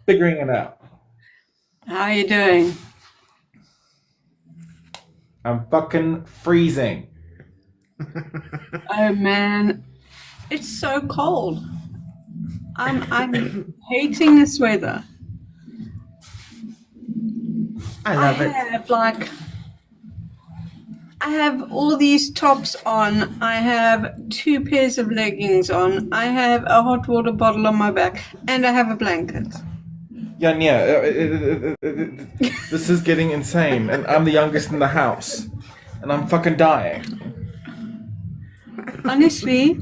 Figuring it out. How are you doing? I'm fucking freezing. Oh man, it's so cold. I'm hating this weather. I I love it. I have all these tops on. I have 2 pairs of leggings on. I have a hot water bottle on my back, and I have a blanket. Yeah, this is getting insane, and I'm the youngest in the house, and I'm fucking dying. Honestly,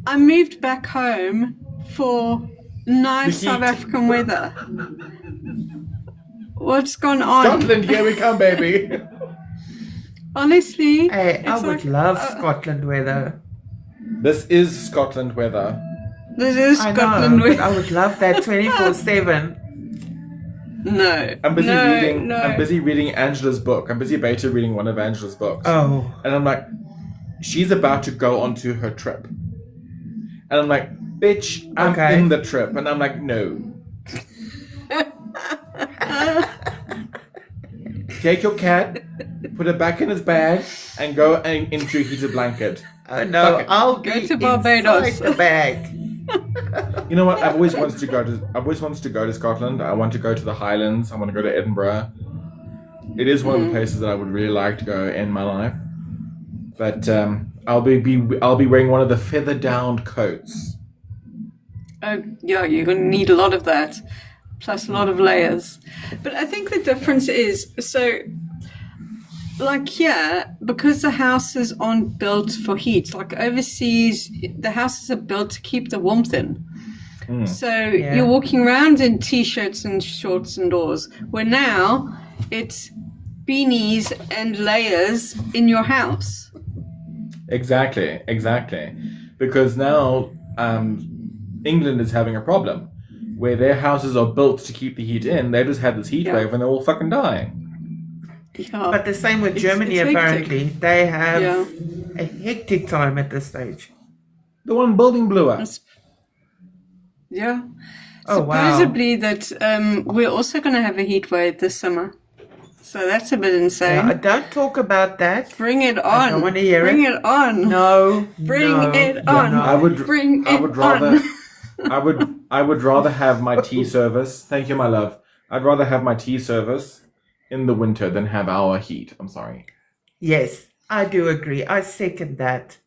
I moved back home for nice The South heat. African weather. What's gone on? Scotland, here we come, baby. Honestly, Hey, I it's would like, love Scotland weather. This is Scotland weather. this is I Scotland know, but I weather. would love that 24/7. No, I'm busy no, reading. no. I'm busy reading Angela's book. I'm busy beta reading one of Angela's books, Oh, and I'm like, she's about to go onto her trip, and I'm like, bitch, I'm Okay. in the trip, and I'm like, no. Take your cat, put it back in his bag, and go into a heated blanket. oh no, Fuck it. I'll Go be to Barbados. inside the bag. You know what? I've always wanted to go to Scotland. I want to go to the Highlands. I want to go to Edinburgh. It is one of the places that I would really like to go in my life. But I'll be wearing one of the feather down coats. Oh, yeah, you're going to need a lot of that, plus a lot of layers. But I think the difference is, so, like here, because the houses aren't built for heat, like overseas, the houses are built to keep the warmth in. So Yeah. you're walking around in t-shirts and shorts indoors, where now it's beanies and layers in your house. Exactly. Because now England is having a problem where their houses are built to keep the heat in. They just had this heat Yeah. wave and they're all fucking dying. Yeah. But the same with Germany, it's hectic. apparently. They have Yeah. a hectic time at this stage. The one building blew up. Yeah. Oh, wow. Supposedly that we're also going to have a heat wave this summer. So that's a bit insane. Yeah, don't talk about that. Bring it on. I don't want to hear Bring it. it on. No. Bring no, it on. no. I would Bring I it would rather on. I would rather have my tea service. Thank you, my love. I'd rather have my tea service in the winter than have our heat. I'm sorry. Yes, I do agree. I second that.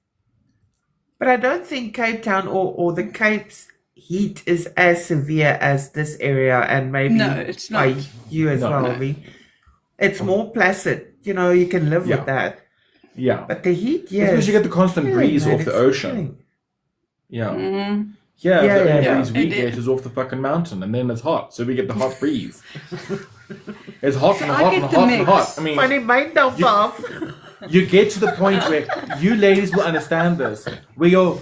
But I don't think Cape Town or the Cape's heat is as severe as this area and maybe No, it's by not. you as No. well, No. V. It's more placid. You know, you can live Yeah. with that. Yeah. But the heat, yes. Because you get the constant breeze man, off the it's ocean. killing. Yeah. Mhm. Yeah, Yeah, the yeah, only yeah. breeze we It get is. is off the fucking mountain, and then it's hot, so we get the hot breeze. It's hot and I hot get and the hot and mix. hot. I mean, Funny mind now, Bob. you get to the point where you ladies will understand this, where your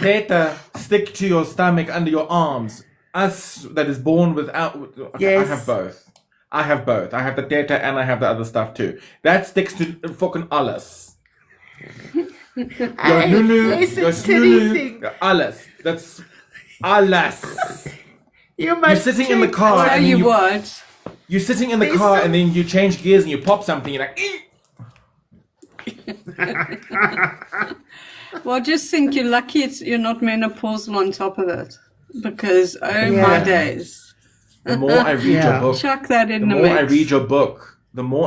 teta stick to your stomach under your arms. Us that is born without. Yes. I have both. I have both. I have the teta and I have the other stuff too. That sticks to fucking alles. Your Hey, nunu, listen your to snunu, anything. your alles. That's alles. You must sitting in the check. car. Tell and you you- what. You're sitting in the There's car some- and then you change gears and you pop something. You're like, Well, just think you're lucky you're not menopausal on top of it. Because, oh my Yeah. days. the more I read Yeah. your book, Chuck that in the the more mix. I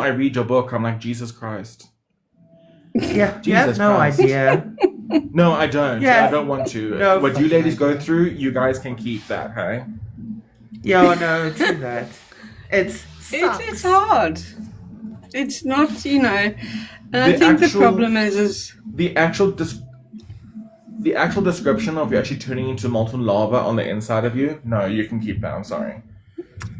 read your book, I'm like, Jesus Christ. Yeah, you Jesus have no Christ. idea. No, I don't. Yeah. I don't want to. No What you fucking ladies go through, you guys can keep that, hey? Yeah, no, true that. It's It's hard. It's not, you know. And I The think actual- the problem is The actual description of you actually turning into molten lava on the inside of you, no, you can keep that. I'm sorry.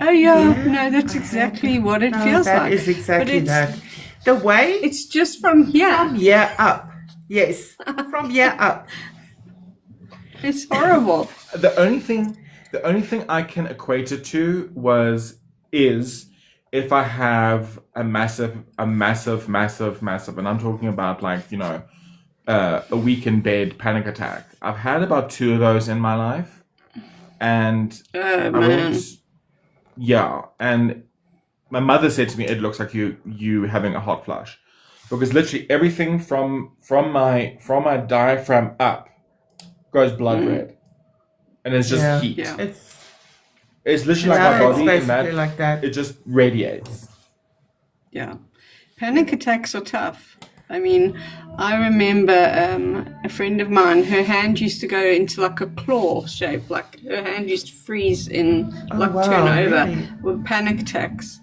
oh yeah, Yeah, no, that's exactly what it feels that like. is exactly but that. The way It's just from here. from here up. Yes, from here up. It's horrible. The only thing I can equate it to is if I have a massive, and I'm talking about like, you know, a week in bed panic attack. I've had about 2 of those in my life. and I Man. went, yeah, and my mother said to me, "It looks like you having a hot flush," because literally everything from my diaphragm up goes blood red, and it's just Yeah. heat. Yeah. It's literally like Yeah, my it's body, and basically that like that. it just radiates. Yeah. Panic attacks are tough. I mean, I remember a friend of mine, her hand used to go into like a claw shape, like her hand used to freeze in, like wow, turn over really? with panic attacks.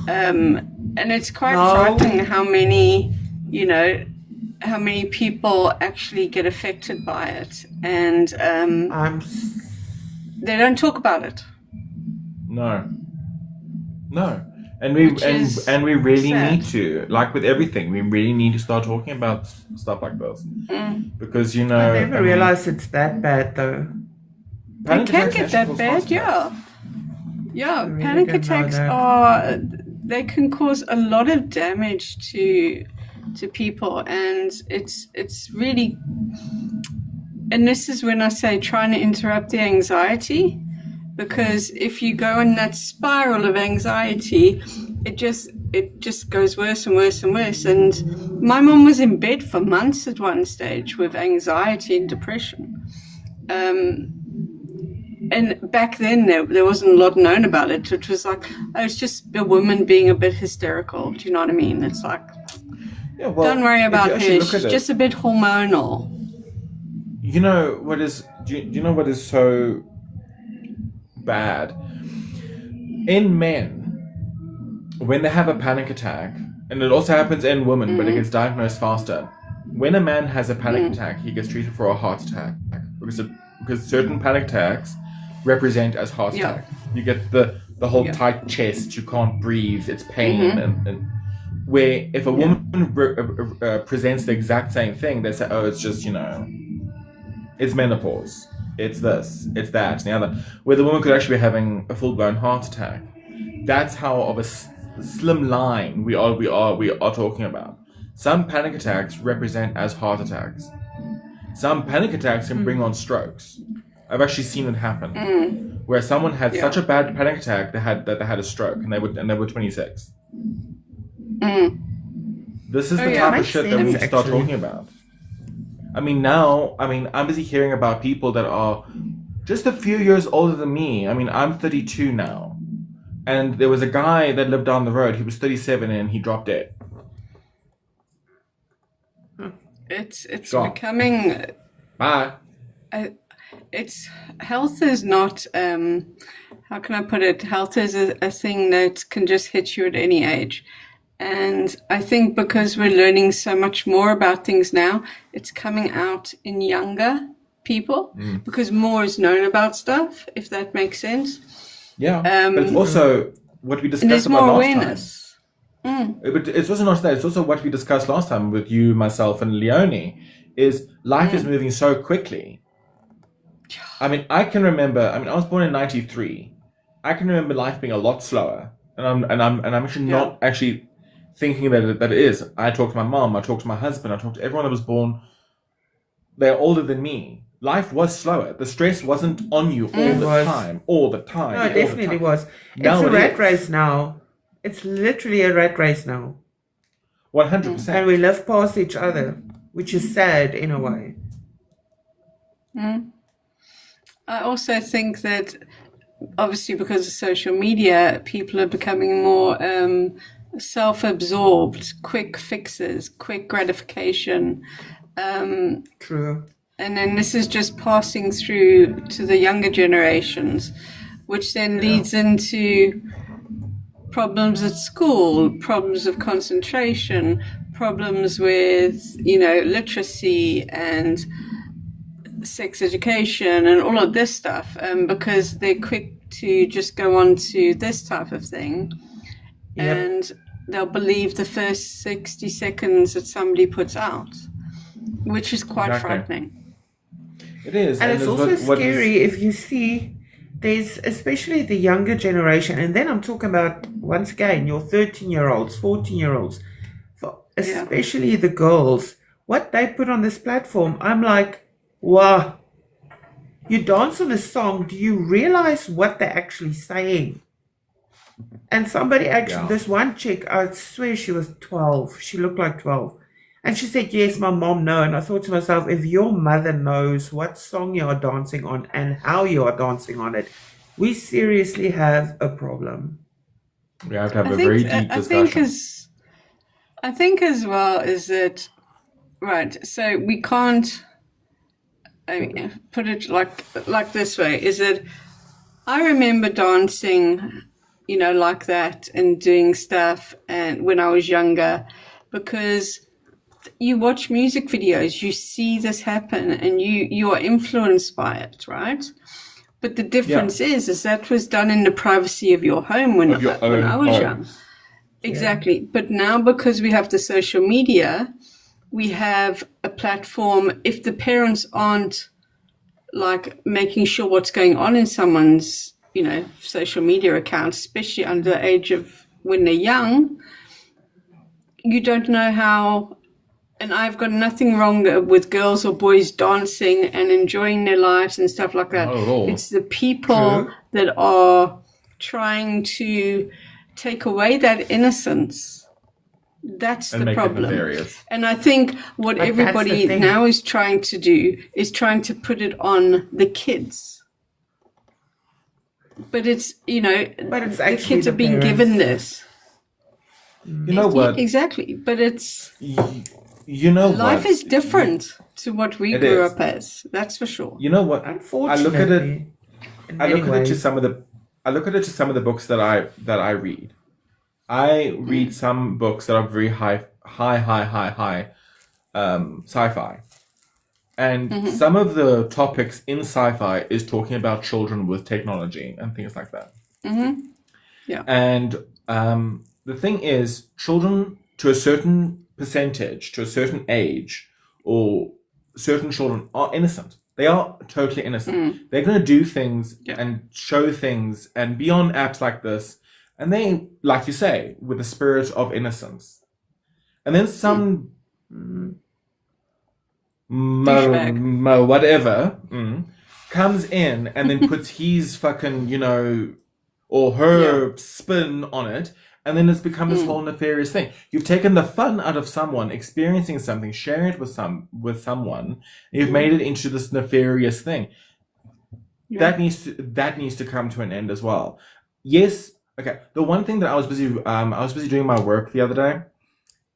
And it's quite No. frightening how many, how many people actually get affected by it. And I'm they don't talk about it. No, and Which is we really sad. need to, like with everything, we really need to start talking about stuff like this because I never realized it's that bad though. It can attacks get actually that cause bad, heart attacks. yeah. really Panic didn't know attacks that. they can cause a lot of damage to people, and it's really, and this is when I say trying to interrupt the anxiety, because if you go in that spiral of anxiety, it just goes worse and worse and worse. And my mom was in bed for months at one stage with anxiety and depression. And back then there wasn't a lot known about it. It was like, oh, it's just a woman being a bit hysterical. Do you know what I mean? It's like, Yeah, well, don't worry if about you her. actually look She's at it, just a bit hormonal. you know what is? Do you know what is so bad? In men, when they have a panic attack, and it also happens in women, but it gets diagnosed faster. When a man has a panic attack, he gets treated for a heart attack because certain panic attacks represent as heart Yeah. attack. You get the whole Yeah. tight chest, you can't breathe, it's pain, and where if a woman presents the exact same thing, they say, oh, it's just it's menopause, it's this, it's that, and the other. Where the woman could actually be having a full blown heart attack. That's how of a slim line we are talking about. Some panic attacks represent as heart attacks. Some panic attacks can bring on strokes. I've actually seen it happen, where someone had such a bad panic attack they had a stroke, and they were 26. This is the type of Makes shit that we need to sense, start actually. talking about. I'm busy hearing about people that are just a few years older than me. I mean, I'm 32 now, and there was a guy that lived down the road. He was 37 and he dropped dead. It's Stop. becoming. Bye. It's health is not. How can I put it? Health is a thing that can just hit you at any age. And I think because we're learning so much more about things now, it's coming out in younger people because more is known about stuff, if that makes sense. Yeah, but it's also what we And discussed there's about more last time. awareness. But it's also not that. It's also what we discussed last time with you, myself, and Leonie. Is life is moving so quickly. I mean, I can remember. I mean, I was born in '93. I can remember life being a lot slower, and I'm actually not actually thinking that it is. I talk to my mom. I talk to my husband. I talk to everyone that was born. They're older than me. Life was slower. The stress wasn't on you all the was. time. All the time. No, all it the definitely time. was. Now It's a it rat is. race now. It's literally a rat race now. 100%. And we live past each other, which is sad in a way. I also think that obviously because of social media, people are becoming more self-absorbed, quick fixes, quick gratification. True. And then this is just passing through to the younger generations, which then leads into problems at school, problems of concentration, problems with, literacy and sex education and all of this stuff, because they're quick to just go on to this type of thing. Yep. And they'll believe the first 60 seconds that somebody puts out, which is quite Exactly. frightening. It is. And it's there's also what is- scary if you see there's especially the younger generation, and then I'm talking about once again your 13-year-olds, 14-year-olds, especially the girls, what they put on this platform. I'm like, wow, you dance on a song, do you realize what they're actually saying? And somebody actually, Yeah. this one chick, I swear she was 12. She looked like 12. And she said, yes, my mom knows. And I thought to myself, if your mother knows what song you are dancing on and how you are dancing on it, we seriously have a problem. We have to have I a very think deep I think discussion. as well is that right. So we can't. I mean, put it like this way: is that I remember dancing, like that and doing stuff, and when I was younger, because you watch music videos, you see this happen, and you are influenced by it, right? But the difference is that was done in the privacy of your home when Of your when I own was home. young. Exactly. But now, because we have the social media, we have a platform. If the parents aren't like making sure what's going on in someone's, social media account, especially under the age of when they're young, you don't know how. And I've got nothing wrong with girls or boys dancing and enjoying their lives and stuff like that. Not at all. It's the people that are trying to take away that innocence. That's And the make it problem. nefarious. And I think what But that's everybody the thing. now is trying to do is trying to put it on the kids. But it's, But it's the actually kids the are being parents. given this. You know what? Exactly. But it's You know what? life is different to what we It grew is. up as. That's for sure. You know what? Unfortunately, in I many look at it to ways. some of the books that I read. I read some books that are very high sci-fi. And some of the topics in sci-fi is talking about children with technology and things like that. Yeah. And the thing is, children to a certain percentage, to a certain age, or certain children are innocent. They are totally innocent. They're going to do things and show things and be on apps like this. And they, like you say, with the spirit of innocence. And then some Douchebag. whatever comes in and then puts his fucking, or her spin on it. And then it's become this whole nefarious thing. You've taken the fun out of someone experiencing something, sharing it with someone, and you've made it into this nefarious thing. That needs to come to an end as well. Yes. Okay. The one thing that I was busy doing my work the other day,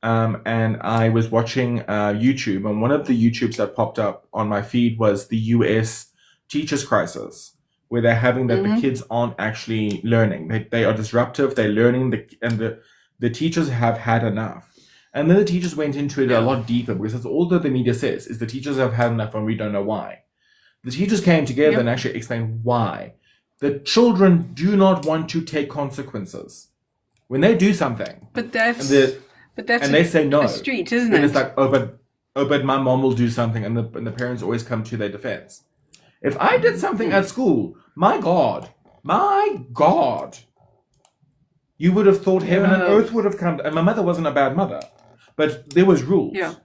and I was watching YouTube, and one of the YouTubes that popped up on my feed was the US teachers crisis, where they're having that the kids aren't actually learning. They are disruptive. They're learning, the teachers have had enough. And then the teachers went into it a lot deeper, because that's all that the media says, is the teachers have had enough and we don't know why. The teachers came together and actually explained why. The children do not want to take consequences. When they do something, But that's and they say no, a street, isn't then it? it's like, but my mom will do something, and the parents always come to their defense. If I did something at school, my God, you would have thought heaven and earth would have come. And my mother wasn't a bad mother, but there was rules. Yeah.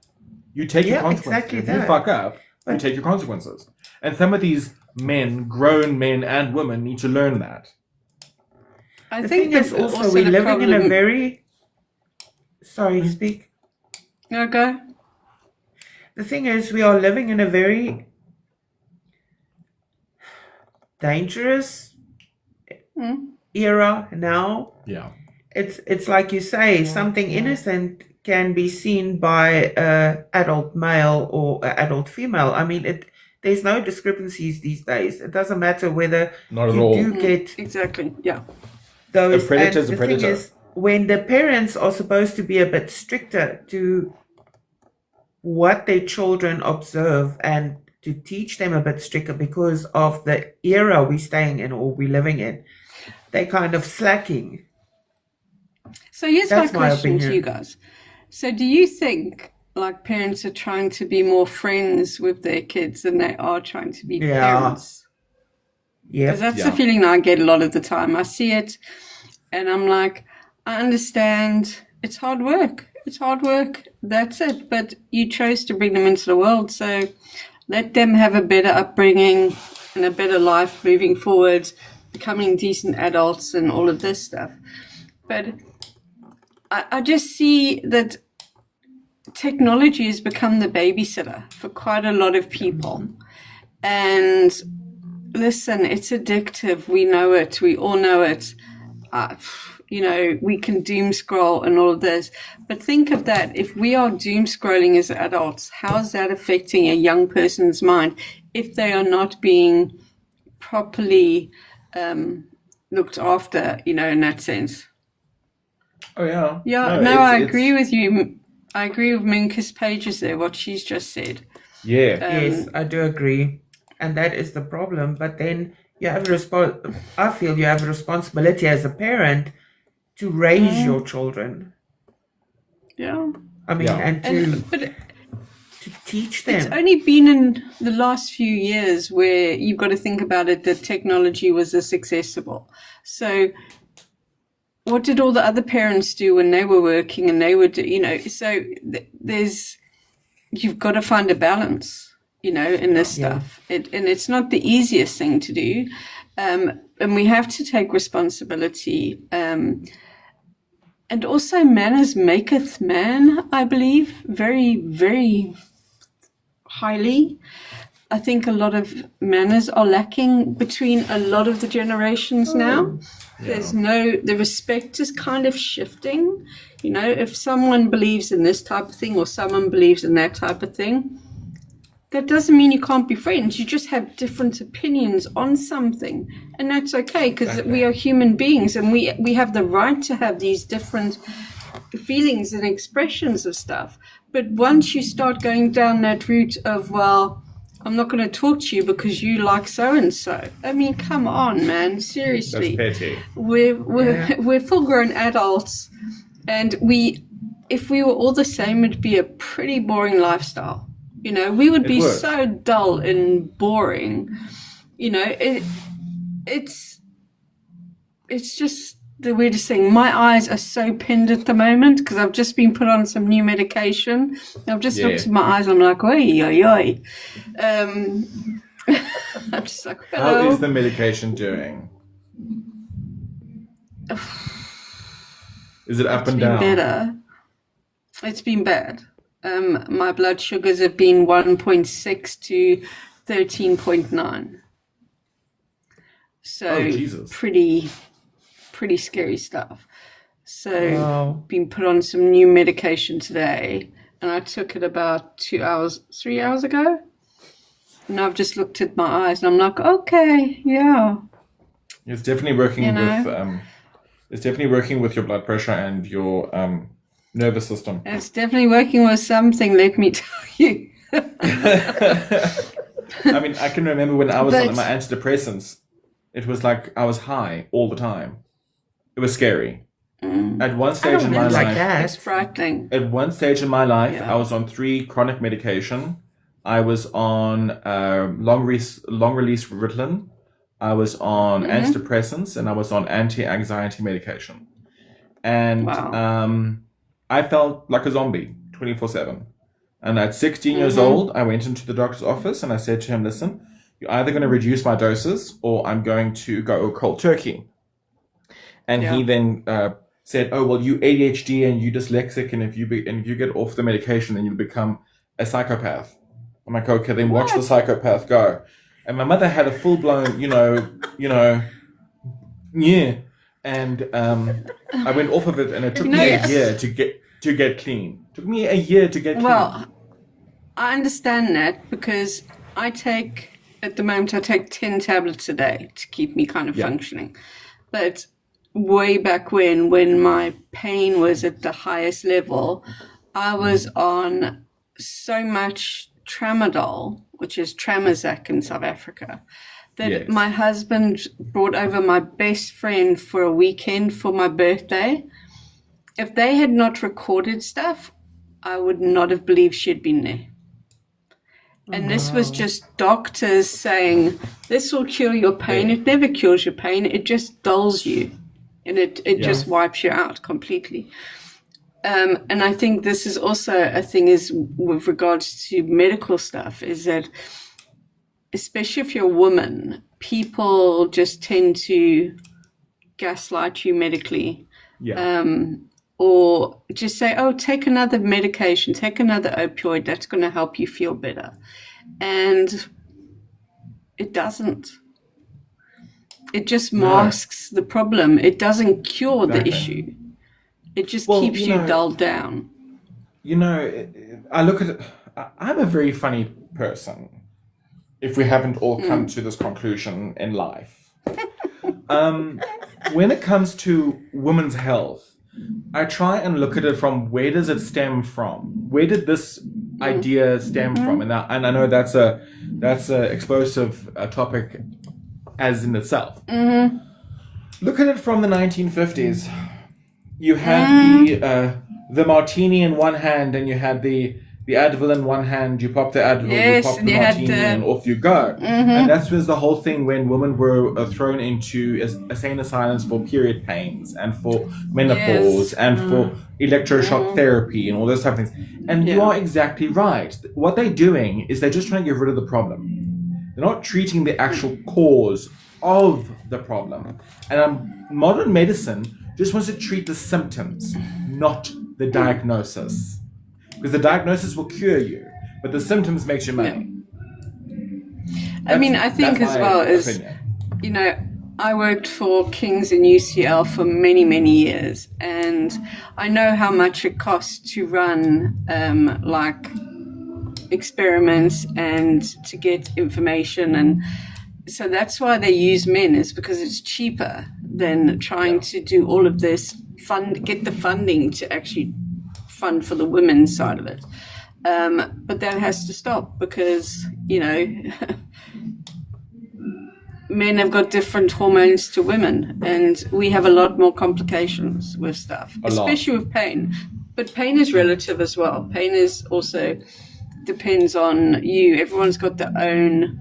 You take your consequences. exactly If you that. fuck up, you take your consequences. And some of these men, grown men and women, need to learn that. I The think thing is that's also we're the living in a problem. very. Sorry, speak. No, go. The thing is, we are living in a very dangerous era now. Yeah. It's like you say, something innocent can be seen by a adult male or a adult female. I mean, there's no discrepancies these days. It doesn't matter whether Not at you all. do get Exactly. Yeah. those. A predator's and a the thing predator. is, when the parents are supposed to be a bit stricter to what their children observe and to teach them a bit stricter because of the era we're staying in or we're living in, they're kind of slacking. So here's That's my my question to opinion. you guys. So do you think like parents are trying to be more friends with their kids than they are trying to be Yeah. parents? Yeah. Because that's Yeah. the feeling I get a lot of the time. I see it and I'm like, I understand it's hard work. It's hard work. That's it. But you chose to bring them into the world. So let them have a better upbringing and a better life moving forward, becoming decent adults and all of this stuff. But I just see that technology has become the babysitter for quite a lot of people. And listen, it's addictive. We know it. We all know it. We can doom scroll and all of this. But think of that. If we are doom scrolling as adults, how is that affecting a young person's mind if they are not being properly looked after, in that sense? Oh, yeah. Yeah, no, I agree with you. I agree with Minka's pages there, what she's just said. Yeah. Yes, I do agree. And that is the problem. But then you have I feel you have a responsibility as a parent to raise your children. Yeah. I mean, But to teach them. it's only been in the last few years where you've got to think about it that technology was this accessible. So what did all the other parents do when they were working and they were, so you've got to find a balance, in this stuff. And it's not the easiest thing to do. And we have to take responsibility. And also manners maketh man, I believe, very, very highly. I think a lot of manners are lacking between a lot of the generations now. The respect is kind of shifting. If someone believes in this type of thing or someone believes in that type of thing, that doesn't mean you can't be friends. You just have different opinions on something. And that's okay, because we are human beings and we have the right to have these different feelings and expressions of stuff. But once you start going down that route of, well, I'm not going to talk to you because you like so-and-so. I mean, come on, man. Seriously. That's petty. We're full-grown adults. And if we were all the same, it'd be a pretty boring lifestyle. We would be so dull and boring. It's just the weirdest thing. My eyes are so pinned at the moment because I've just been put on some new medication. I've just looked at my eyes and I'm like, oi, oi, oi. I'm just like, hello. How is the medication doing? Is it up and down? Better. It's been bad. My blood sugars have been 1.6 to 13.9. So pretty scary stuff. So been put on some new medication today, and I took it about 3 hours ago. And I've just looked at my eyes, and I'm like, okay, yeah. It's definitely working with. It's definitely working with your blood pressure and your nervous system. It's definitely working with something, let me tell you. I mean, I can remember when I was on my antidepressants, it was like I was high all the time. It was scary. At one stage in my life, it's frightening. At one stage in my life, I was on 3 chronic medication. I was on long release Ritalin. I was on antidepressants, and I was on anti-anxiety medication. And I felt like a zombie 24/7. And at 16 years old, I went into the doctor's office and I said to him, listen, you're either going to reduce my doses or I'm going to go cold turkey. And he then said, oh, well, you ADHD and you dyslexic, and if you get off the medication, then you'll become a psychopath. I'm like, okay, then watch the psychopath go. And my mother had a full-blown, And I went off of it, and it took me a year to get clean. It took me a year to get clean. Well, I understand that because at the moment, I take 10 tablets a day to keep me kind of functioning. But way back when my pain was at the highest level, I was on so much tramadol, which is Tramozac in South Africa, that my husband brought over my best friend for a weekend for my birthday. If they had not recorded stuff, I would not have believed she'd been there. And this was just doctors saying, this will cure your pain. It never cures your pain. It just dulls you. And it just wipes you out completely. And I think this is also a thing is with regards to medical stuff, is that especially if you're a woman, people just tend to gaslight you medically. Yeah. Or just say, oh, take another medication, take another opioid, that's going to help you feel better. And it doesn't. It just masks the problem. It doesn't cure the issue. It just keeps you dulled down. You know, I look at it, I'm a very funny person, if we haven't all come to this conclusion in life. When it comes to women's health, I try and look at it from where does it stem from? Where did this idea stem from? And I know that's a explosive topic as in itself. Look at it from the 1950s. You had the martini in one hand, and you had the Advil in one hand. You pop the Advil, you pop the martini, and off you go. And that was the whole thing when women were thrown into insane asylums for period pains and for menopause and for electroshock therapy and all those type of things. And you are exactly right. What they're doing is they're just trying to get rid of the problem. They're not treating the actual cause of the problem. And modern medicine just wants to treat the symptoms, not the diagnosis. Because the diagnosis will cure you, but the symptoms makes you money. I mean, I think as well as, you know, I worked for King's and UCL for many, many years, and I know how much it costs to run like experiments and to get information, and so that's why they use men, is because it's cheaper than trying to do all of this get the funding to actually fund for the women's side of it. But that has to stop because, you know, men have got different hormones to women, and we have a lot more complications with stuff, especially with pain. But pain is relative as well. Pain is also depends on you. Everyone's got their own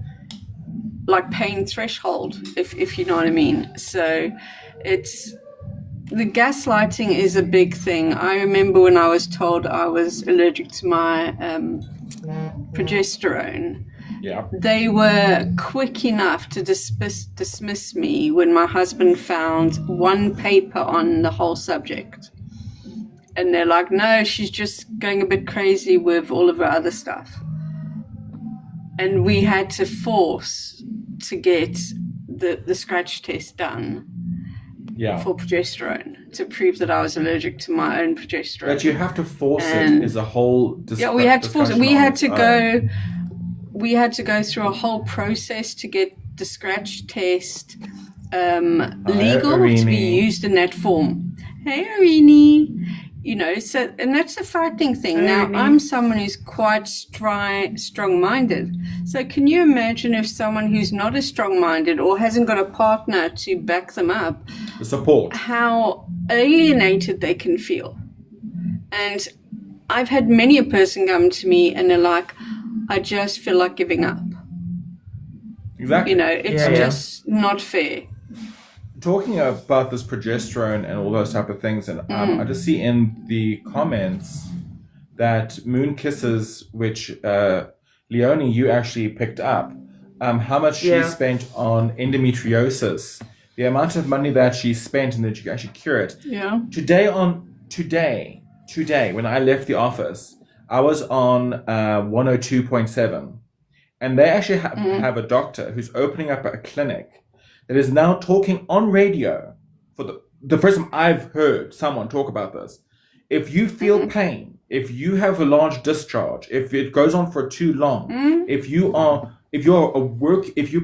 like pain threshold, if you know what I mean. So it's the gaslighting is a big thing. I remember when I was told I was allergic to my progesterone. Yeah. They were quick enough to dismiss me when my husband found one paper on the whole subject. And they're like, no, she's just going a bit crazy with all of her other stuff. And we had to force to get the scratch test done for progesterone to prove that I was allergic to my own progesterone. But you have to force it is a whole discussion. Yeah, we had to force it. We had to go through a whole process to get the scratch test legal to be used in that form. Hey, Irene. You know, so, and that's a frightening thing. Now, I'm someone who's quite strong-minded. So can you imagine if someone who's not as strong-minded or hasn't got a partner to back them up, the support, how alienated they can feel? And I've had many a person come to me and they're like, I just feel like giving up. Exactly. You know, it's just not fair. Talking about this progesterone and all those type of things, and I just see in the comments that Moon Kisses, which Leonie, you actually picked up, how much she spent on endometriosis, the amount of money that she spent and that she actually cure it. Yeah. Today, when I left the office, I was on 102.7, and they actually have a doctor who's opening up a clinic that is now talking on radio for the first time I've heard someone talk about this. If you feel pain, if you have a large discharge, if it goes on for too long, if you're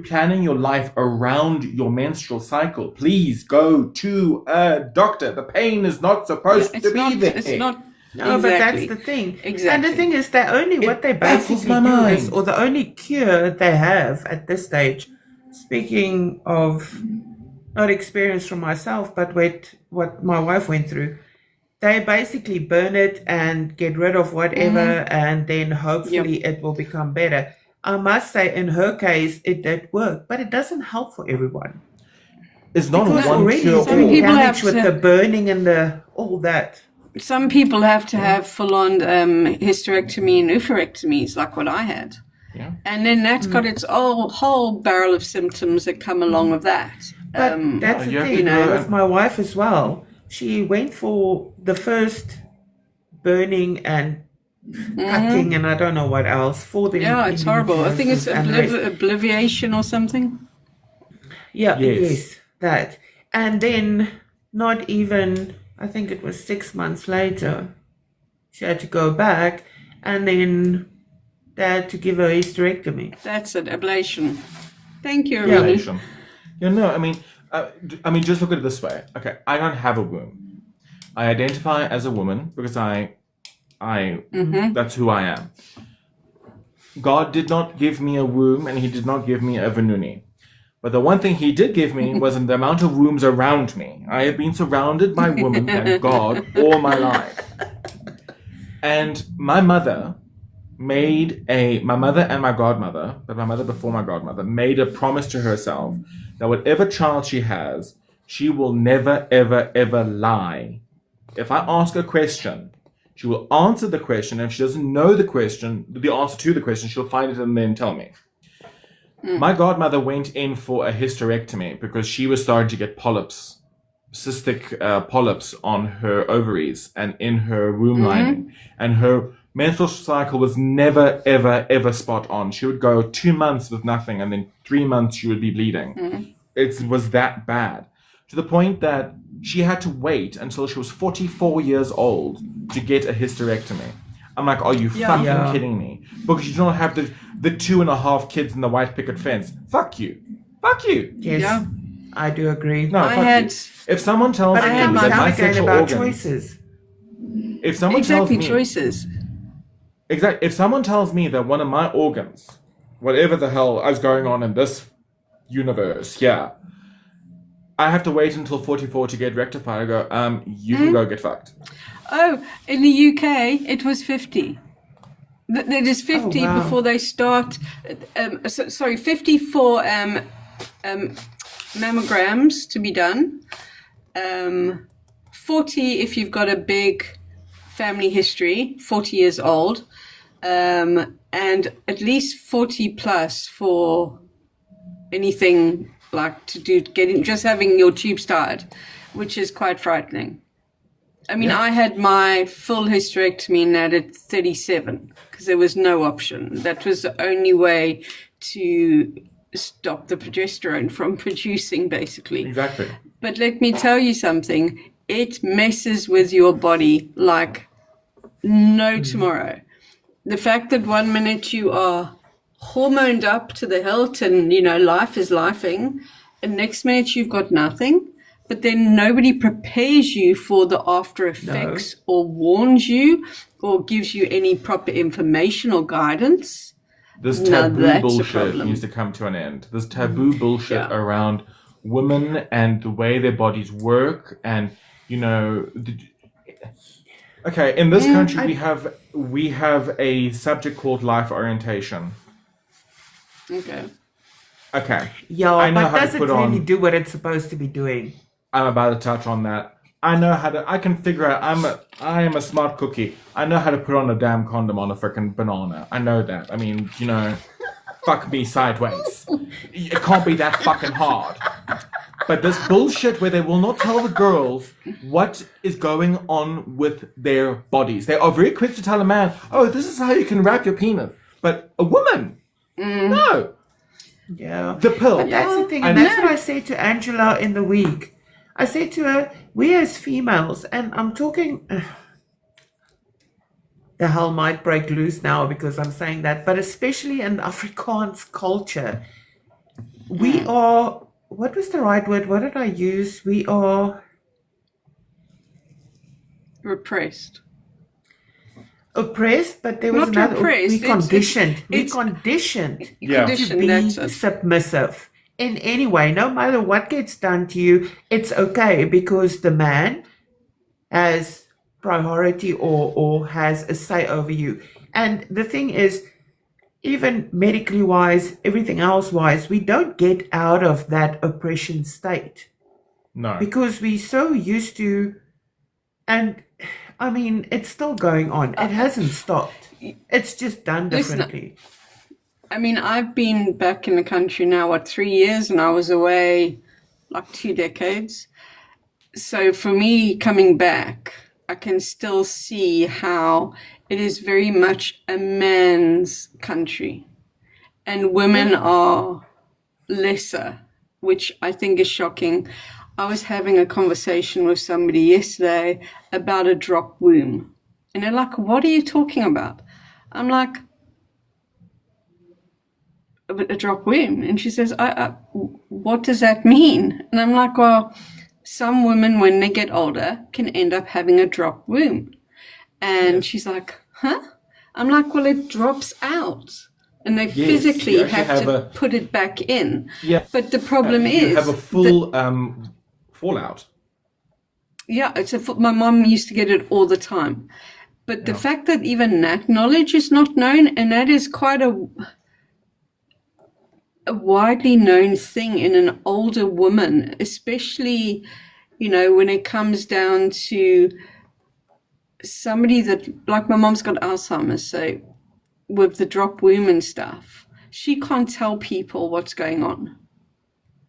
planning your life around your menstrual cycle, please go to a doctor. The pain is not supposed to be there. It's not. No, but that's the thing. Exactly. And the thing is that what they basically do is, or the only cure they have at this stage, speaking of not experience from myself, but what my wife went through, they basically burn it and get rid of whatever, and then hopefully it will become better. I must say, in her case, it did work, but it doesn't help for everyone. It's not because one already cure. some people have with the burning and the all that. Some people have to have full-on hysterectomy and oophorectomies, like what I had. Yeah. And then that's got its whole barrel of symptoms that come along with that. But that's the you have thing, to go with my wife as well. She went for the first burning and cutting and I don't know what else for the yeah, it's horrible. I think it's endometriosis and rest. obliviation or something. Yeah, Yes. yes, that. And then not even, I think it was 6 months later, she had to go back and then they had to give her a hysterectomy. That's an ablation. Thank you, Yeah. Irene. Relation. Yeah, no, I mean, just look at it this way. Okay, I don't have a womb. I identify as a woman because that's who I am. God did not give me a womb, and He did not give me a vanuni. But the one thing He did give me was the amount of wombs around me. I have been surrounded by women, thank God, all my life. And my mother and my godmother, but my mother before my godmother, made a promise to herself that whatever child she has, she will never, ever, ever lie. If I ask a question, she will answer the question. And if she doesn't know the answer to the question, she'll find it and then tell me. My godmother went in for a hysterectomy because she was starting to get polyps, cystic polyps on her ovaries and in her womb lining. And her menstrual cycle was never, ever, ever spot on. She would go 2 months with nothing, and then 3 months she would be bleeding. It was that bad, to the point that she had to wait until she was 44 years old to get a hysterectomy. I'm like, are you fucking Yeah. kidding me? Because you don't have the 2.5 kids in the white picket fence. Fuck you. Fuck you. Yes, Yeah. I do agree. No, I fuck had- you. If someone tells But me it comes that down my again sexual about organs, choices. if someone Exactly, tells me, choices. Exactly. If someone tells me that one of my organs, whatever the hell is going on in this universe, I have to wait until 44 to get rectified. I go, you can go get fucked. Oh, in the UK, it was 50. It is 50 wow. before they start. 54 mammograms to be done. 40 if you've got a big family history, 40 years old. And at least 40 plus for anything like just having your tube started, which is quite frightening. I mean, I had my full hysterectomy and at 37 because there was no option. That was the only way to stop the progesterone from producing, basically. Exactly. But let me tell you something. It messes with your body like no tomorrow. The fact that 1 minute you are hormoned up to the hilt and, life is lifing, and next minute you've got nothing. But then nobody prepares you for the after effects or warns you or gives you any proper information or guidance. This Now taboo that's a bullshit problem. needs to come to an end. This taboo bullshit Yeah. around women and the way their bodies work, and okay, in this country we have a subject called life orientation. Okay. Okay, Yeah, I know but how to does it put really on- do what it's supposed to be doing? I'm about to touch on that. I know how to. I can figure out. I am a smart cookie. I know how to put on a damn condom on a freaking banana. I know that. I mean, fuck me sideways. It can't be that fucking hard. But this bullshit where they will not tell the girls what is going on with their bodies. They are very quick to tell a man, "Oh, this is how you can wrap your penis." But a woman, no. Yeah. The pill. But that's the thing, I and that's know. what I say to Angela in the week. I say to her, we as females, and I'm talking, the hell might break loose now because I'm saying that, but especially in Afrikaans culture, we are, what was the right word? What did I use? We are Repressed. oppressed, but there was Not another, repressed, we conditioned. We it's- conditioned. Yeah. To Condition, be that's it. submissive in any way, no matter what gets done to you, it's okay because the man has priority or has a say over you. And the thing is, even medically wise, everything else wise, we don't get out of that oppression state No. because we're so used to, and I mean, it's still going on. It hasn't stopped. It's just done Listen, differently. I mean, I've been back in the country now, 3 years, and I was away like 2 decades. So for me, coming back, I can still see how it is very much a man's country, and women are lesser, which I think is shocking. I was having a conversation with somebody yesterday about a drop womb, and they're like, "What are you talking about?" I'm like, "A drop womb," and she says, "What does that mean?" And I'm like, "Well, some women, when they get older, can end up having a drop womb." And she's like, "Huh?" I'm like, "Well, it drops out, and they physically you actually have to have put it back in." Yeah. But the problem You is, have a full fallout. yeah, my mom used to get it all the time. But the fact that even that knowledge is not known, and that is quite a widely known thing in an older woman, especially, when it comes down to somebody that, like my mom's got Alzheimer's, so with the drop womb and stuff, she can't tell people what's going on.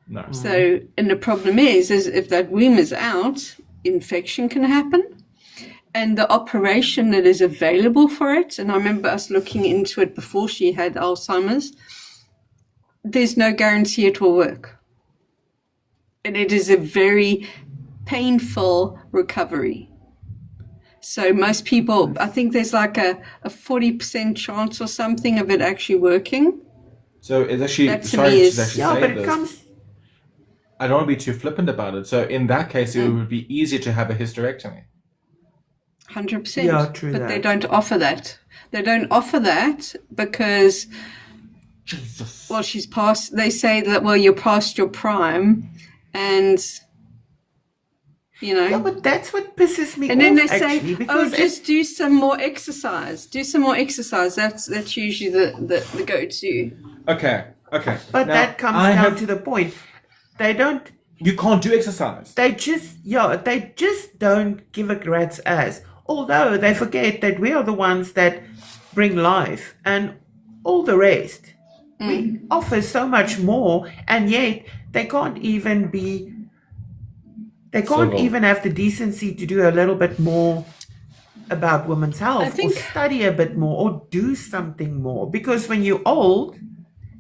No. So, and the problem is if that womb is out, infection can happen. And the operation that is available for it, and I remember us looking into it before she had Alzheimer's, there's no guarantee it will work. And it is a very painful recovery. So most people, I think there's like a 40% chance or something of it actually working. So it's actually, That to sorry me to is- actually Yeah, say but it this. comes. I don't want to be too flippant about it. So in that case, it would be easier to have a hysterectomy. 100%. Yeah, true But they that. don't offer that. They don't offer that because, Jesus. well, she's past, they say that, well, you're past your prime, and, Yeah, but that's what pisses me and then they off, actually, say, because oh, just do some more exercise. Do some more exercise. That's usually the go-to. Okay. but Now, that comes I down have- to the point. They don't. You can't do exercise. They just don't give a rat's ass. Although they forget that we are the ones that bring life and all the rest. We offer so much more, and yet they can't even be. They can't Civil. even have the decency to do a little bit more about women's health, I think- or study a bit more, or do something more. Because when you're old,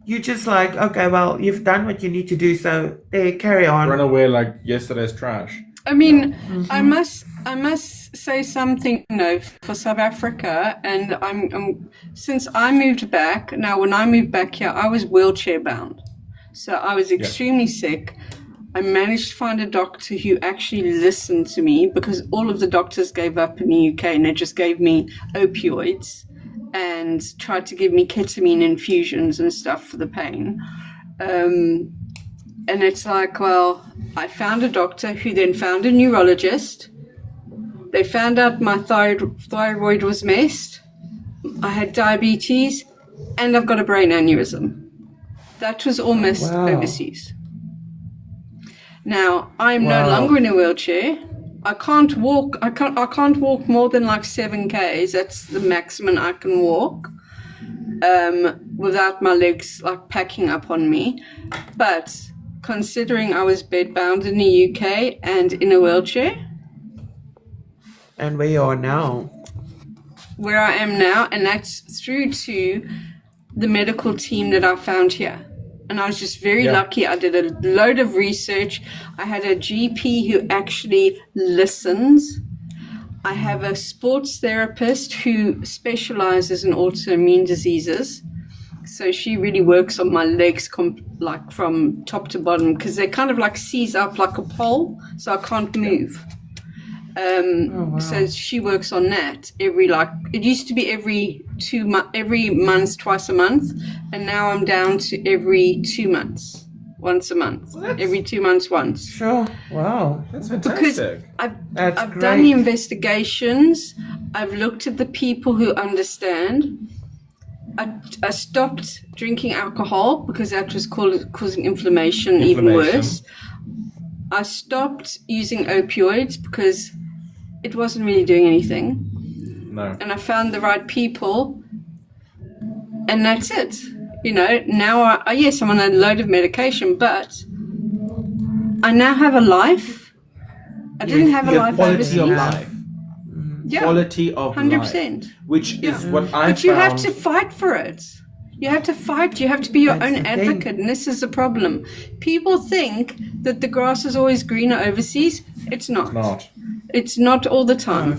you're just like, okay, well, you've done what you need to do, so there, carry on. Run away like yesterday's trash. I mean, I must say something, for South Africa, and I'm since I moved back. Now, when I moved back here, I was wheelchair bound, so I was extremely sick. I managed to find a doctor who actually listened to me, because all of the doctors gave up in the UK and they just gave me opioids and tried to give me ketamine infusions and stuff for the pain. And it's like, well, I found a doctor who then found a neurologist. They found out my thyroid was messed. I had diabetes, and I've got a brain aneurysm. That was all missed Wow. overseas. Now, I'm no Wow. longer in a wheelchair. I can't walk. I can't walk more than like 7 k's. That's the maximum I can walk, without my legs like packing up on me. But considering I was bedbound in the UK and in a wheelchair, And where you are now. where I am now, and that's through to the medical team that I found here. And I was just very Yeah. lucky. I did a load of research. I had a GP who actually listens. I have a sports therapist who specializes in autoimmune diseases. So she really works on my legs like from top to bottom, because they kind of like seize up like a pole, so I can't move. So she works on that it used to be every month, twice a month, and now I'm down to every 2 months, once a month, every 2 months once. Sure. Wow. That's Because fantastic. That's I've done the great. investigations. I've looked at the people who understand. I stopped drinking alcohol because that was causing inflammation even worse. I stopped using opioids because it wasn't really doing anything. No. And I found the right people, and that's it. You know, now yes, I'm on a load of medication, but I now have a life. I didn't have a You life quality overseas. of life. Yeah, Quality of 100%. life. Which is what I But you have found. to fight for it. You have to fight. You have to be your That's own the thing. advocate, and this is the problem. People think that the grass is always greener overseas. It's not. Not. It's not all the time.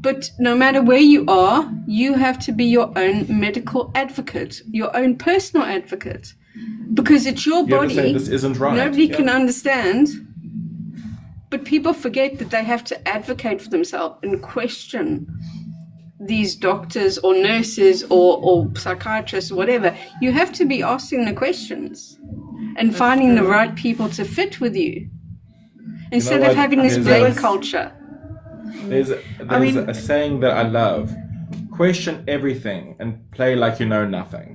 But no matter where you are, you have to be your own medical advocate, your own personal advocate, because it's your You have to say body. this isn't right. Nobody Yeah. can understand. But people forget that they have to advocate for themselves and question these doctors or nurses or psychiatrists or whatever. You have to be asking the questions and finding the right people to fit with you instead of what? having this There's blame a- culture. There's mean- a saying that I love: question everything and play like you know nothing.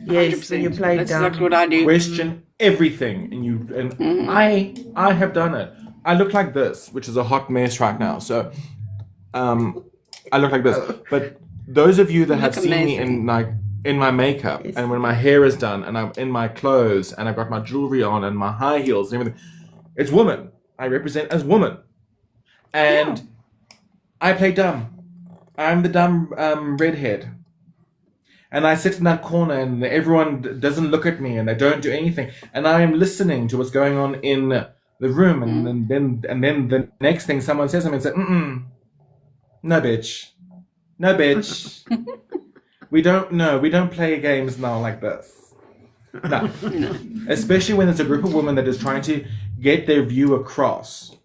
Yes, when you 100%. play That's dumb. exactly what I do. Question everything, and I have done it. I look like this, which is a hot mess right now. So, I look like this. But those of you that have look seen me in my makeup Yes. and when my hair is done and I'm in my clothes and I've got my jewelry on and my high heels and everything, it's woman. I represent as woman, and I play dumb. I'm the dumb redhead. And I sit in that corner and everyone doesn't look at me and they don't do anything. And I am listening to what's going on in the room. And then the next thing someone says something and says, no bitch. No bitch. We don't play games now like this. No. Especially when it's a group of women that is trying to get their view across.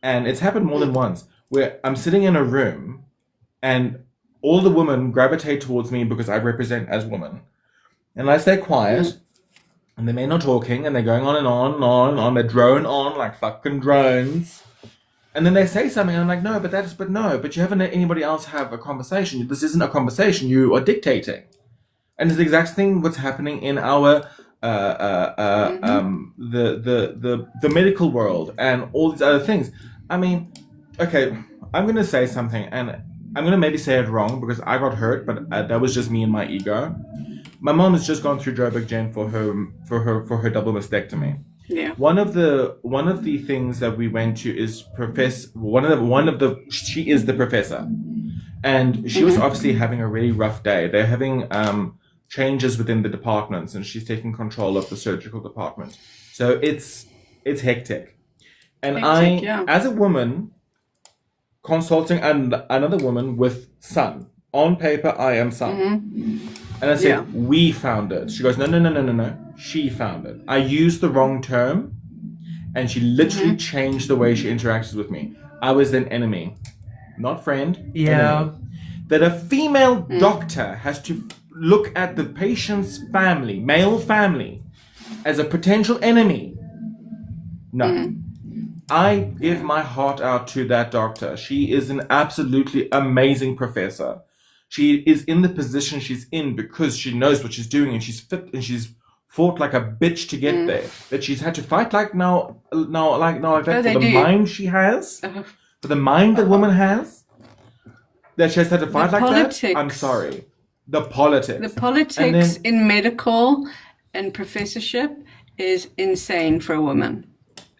And it's happened more than once where I'm sitting in a room and all the women gravitate towards me because I represent as women. And I stay quiet, and the men are talking, and they're going on and on and on and on. They drone on like fucking drones. And then they say something, and I'm like, no, but you haven't let anybody else have a conversation. This isn't a conversation. You are dictating. And it's the exact thing what's happening in our the medical world and all these other things. I mean, okay, I'm gonna say something, and I'm gonna maybe say it wrong because I got hurt, but that was just me and my ego. My mom has just gone through Joburg Gen for her double mastectomy. Yeah. One of the things that we went to is she is the professor, and she was obviously having a really rough day. They're having changes within the departments, and she's taking control of the surgical department. So it's hectic. And Hectic, yeah. as a woman, consulting another woman with son. On paper, I am son. And I said, Yeah. we found it. She goes, no. She found it. I used the wrong term, and she literally changed the way she interacted with me. I was then enemy, not friend. Yeah. Enemy. That a female doctor has to look at the patient's family, male family, as a potential enemy. No. I give my heart out to that doctor. She is an absolutely amazing professor. She is in the position she's in because she knows what she's doing and she's fit and she's fought like a bitch to get there. That she's had to fight like that Oh, for they the do. mind she has, for the mind that woman has. That she has had to fight like politics. that. I'm sorry. The politics. The politics in medical and professorship is insane for a woman.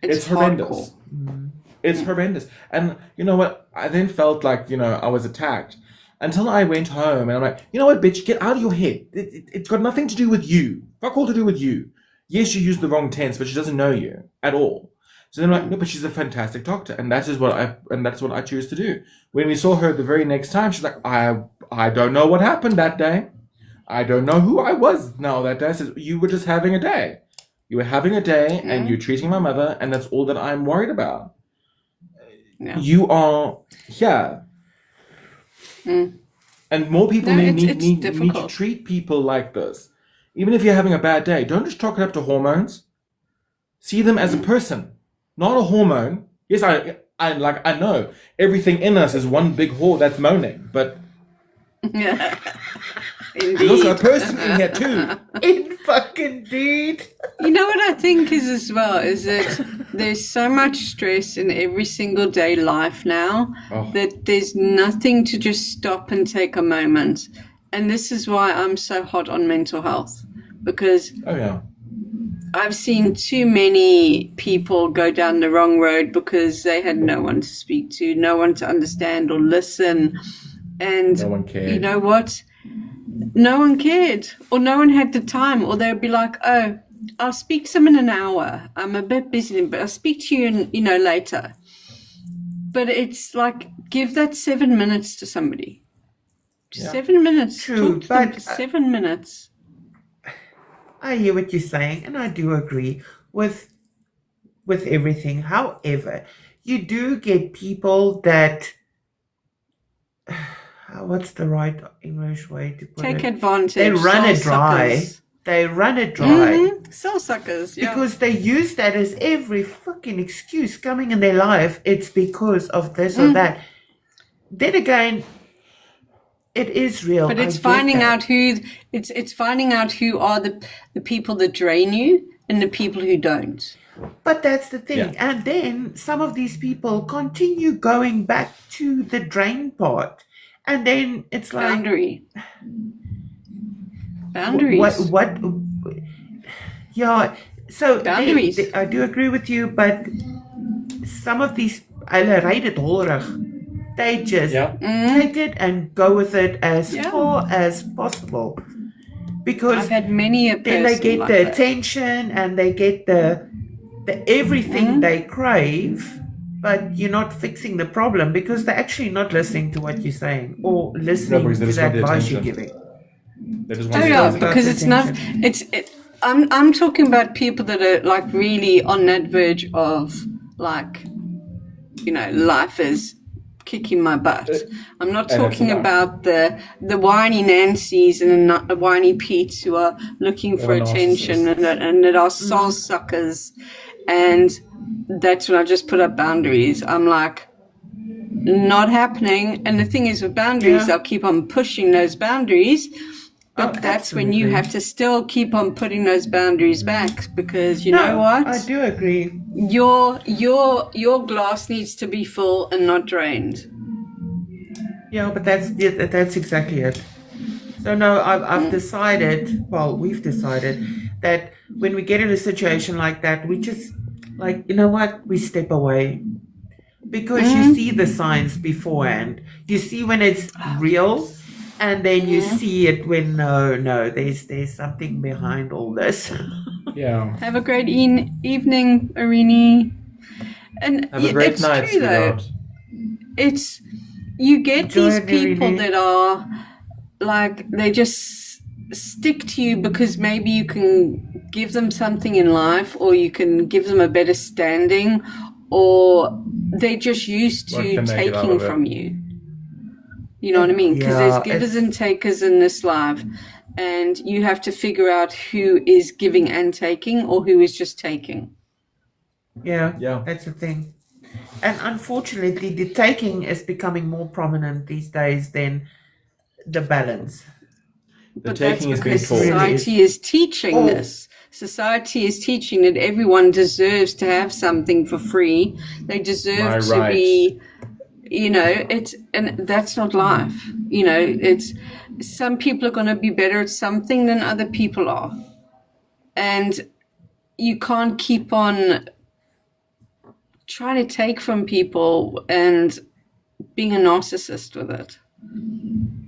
It's horrendous. hardcore. It's horrendous. And you know what? I then felt like, I was attacked until I went home and I'm like, you know what, bitch, get out of your head. It's got nothing to do with you. Fuck all to do with you. Yes, you used the wrong tense, but she doesn't know you at all. So then I'm like, no, but she's a fantastic doctor. And that's what I choose to do. When we saw her the very next time, she's like, I don't know what happened that day. I don't know who I was now that day. I said, you were just having a day. You were having a day and you're treating my mother, and that's all that I'm worried about. Yeah. You are here. And more people No, need it's to difficult. treat people like this. Even if you're having a bad day, don't just chalk it up to hormones. See them as a person, not a hormone. Yes, I know everything in us is one big whore that's moaning, but there's also a Indeed. person in here too. In fucking deed. You know what I think is as well is that there's so much stress in every single day life now Oh. that there's nothing to just stop and take a moment and this is why I'm so hot on mental health, because Oh yeah. I've seen too many people go down the wrong road because they had no one to speak to, no one to understand or listen. And No one cared. you know what? No one cared, or no one had the time, or they'd be like, oh, I'll speak to them in an hour. I'm a bit busy, but I'll speak to you later. But it's like, give that 7 minutes to somebody. Yeah. 7 minutes. True, Talk to them but, for 7 minutes. I hear what you're saying, and I do agree with everything. However, you do get people that what's the right English way to put Take it? advantage. They run it soul dry. suckers. They run it dry. Soul suckers, yeah. Because they use that as every fucking excuse coming in their life. It's because of this or that. Then again, it is real. But I it's get finding that. out it's finding out who are the people that drain you and the people who don't. But that's the thing. Yeah. And then some of these people continue going back to the drain part. And then it's like, Boundaries. what yeah, so Boundaries. I do agree with you, but some of these hulle ry dit holrig. They just take it and go with it as far as possible. Because I've had many a then they person get like the that. attention and they get the everything they crave, but you're not fixing the problem because they're actually not listening to what you're saying or listening because they to just the want the advice you're attention. giving. They just Oh want to yeah, about because the it's not. attention. I'm talking about people that are like really on that verge of like, life is kicking my butt. I'm not And it's talking enough. about the whiny Nancys and the whiny Petes who are looking for Or attention narcissists. and that are soul suckers. And that's when I just put up boundaries. I'm like, not happening. And the thing is with boundaries, Yeah. I'll keep on pushing those boundaries. But Oh, that's when you absolutely. have to still keep on putting those boundaries back because you know what? I do agree. Your glass needs to be full and not drained. Yeah, but that's exactly it. So no, I've decided. Well, we've decided that when we get in a situation like that, we just like you know what, we step away because you see the signs beforehand. You see when it's real, and then you see it when no, there's something behind all this. Yeah. Have a great evening, Arini. And Have a great it's night, true though. sweetheart. It's you get Enjoy these it, people Irini. that are like they just stick to you because maybe you can give them something in life or you can give them a better standing or they're just used What to can they get out taking of it? from you. You know what I mean? Because Yeah, there's givers it's- and takers in this life, and you have to figure out who is giving and taking or who is just taking. Yeah, Yeah. that's the thing. And unfortunately, the taking is becoming more prominent these days than the balance. The But that's taking is being because taught. society is teaching Oh. this. Society is teaching that everyone deserves to have something for free. They deserve My to rights. be, and that's not life. It's some people are going to be better at something than other people are. And you can't keep on trying to take from people and being a narcissist with it.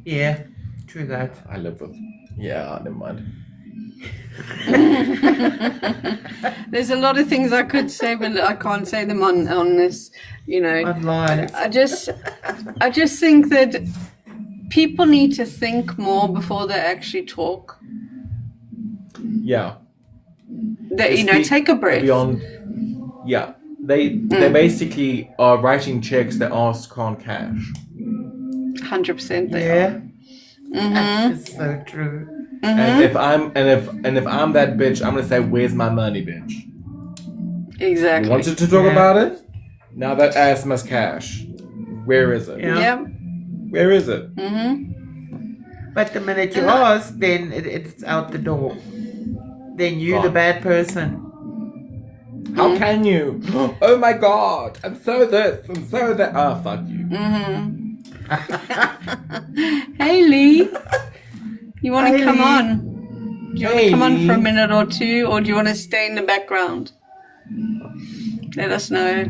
Yeah, true that. I live with. Yeah, never mind. There's a lot of things I could say, but I can't say them on this, Online. I just think that people need to think more before they actually talk. Yeah. That, They speak take a breath. Beyond. Yeah. They basically are writing checks that ask can't cash. 100% they Yeah. are. Mm-hmm. That is so true. And if I'm that bitch, I'm gonna say, "Where's my money, bitch?" Exactly. You wanted to talk Yeah. about it? Now that ass must cash. Where is it? Yeah. Yeah. Where is it? But the minute you ask, then it's out the door. Then you're the Gone. bad person. How can you? Oh my god! I'm so this. I'm so that. Ah, fuck you. Hey, Lee. You want to come Hayley. on? Do you want to come on for a minute or two, or do you want to stay in the background? Let us know.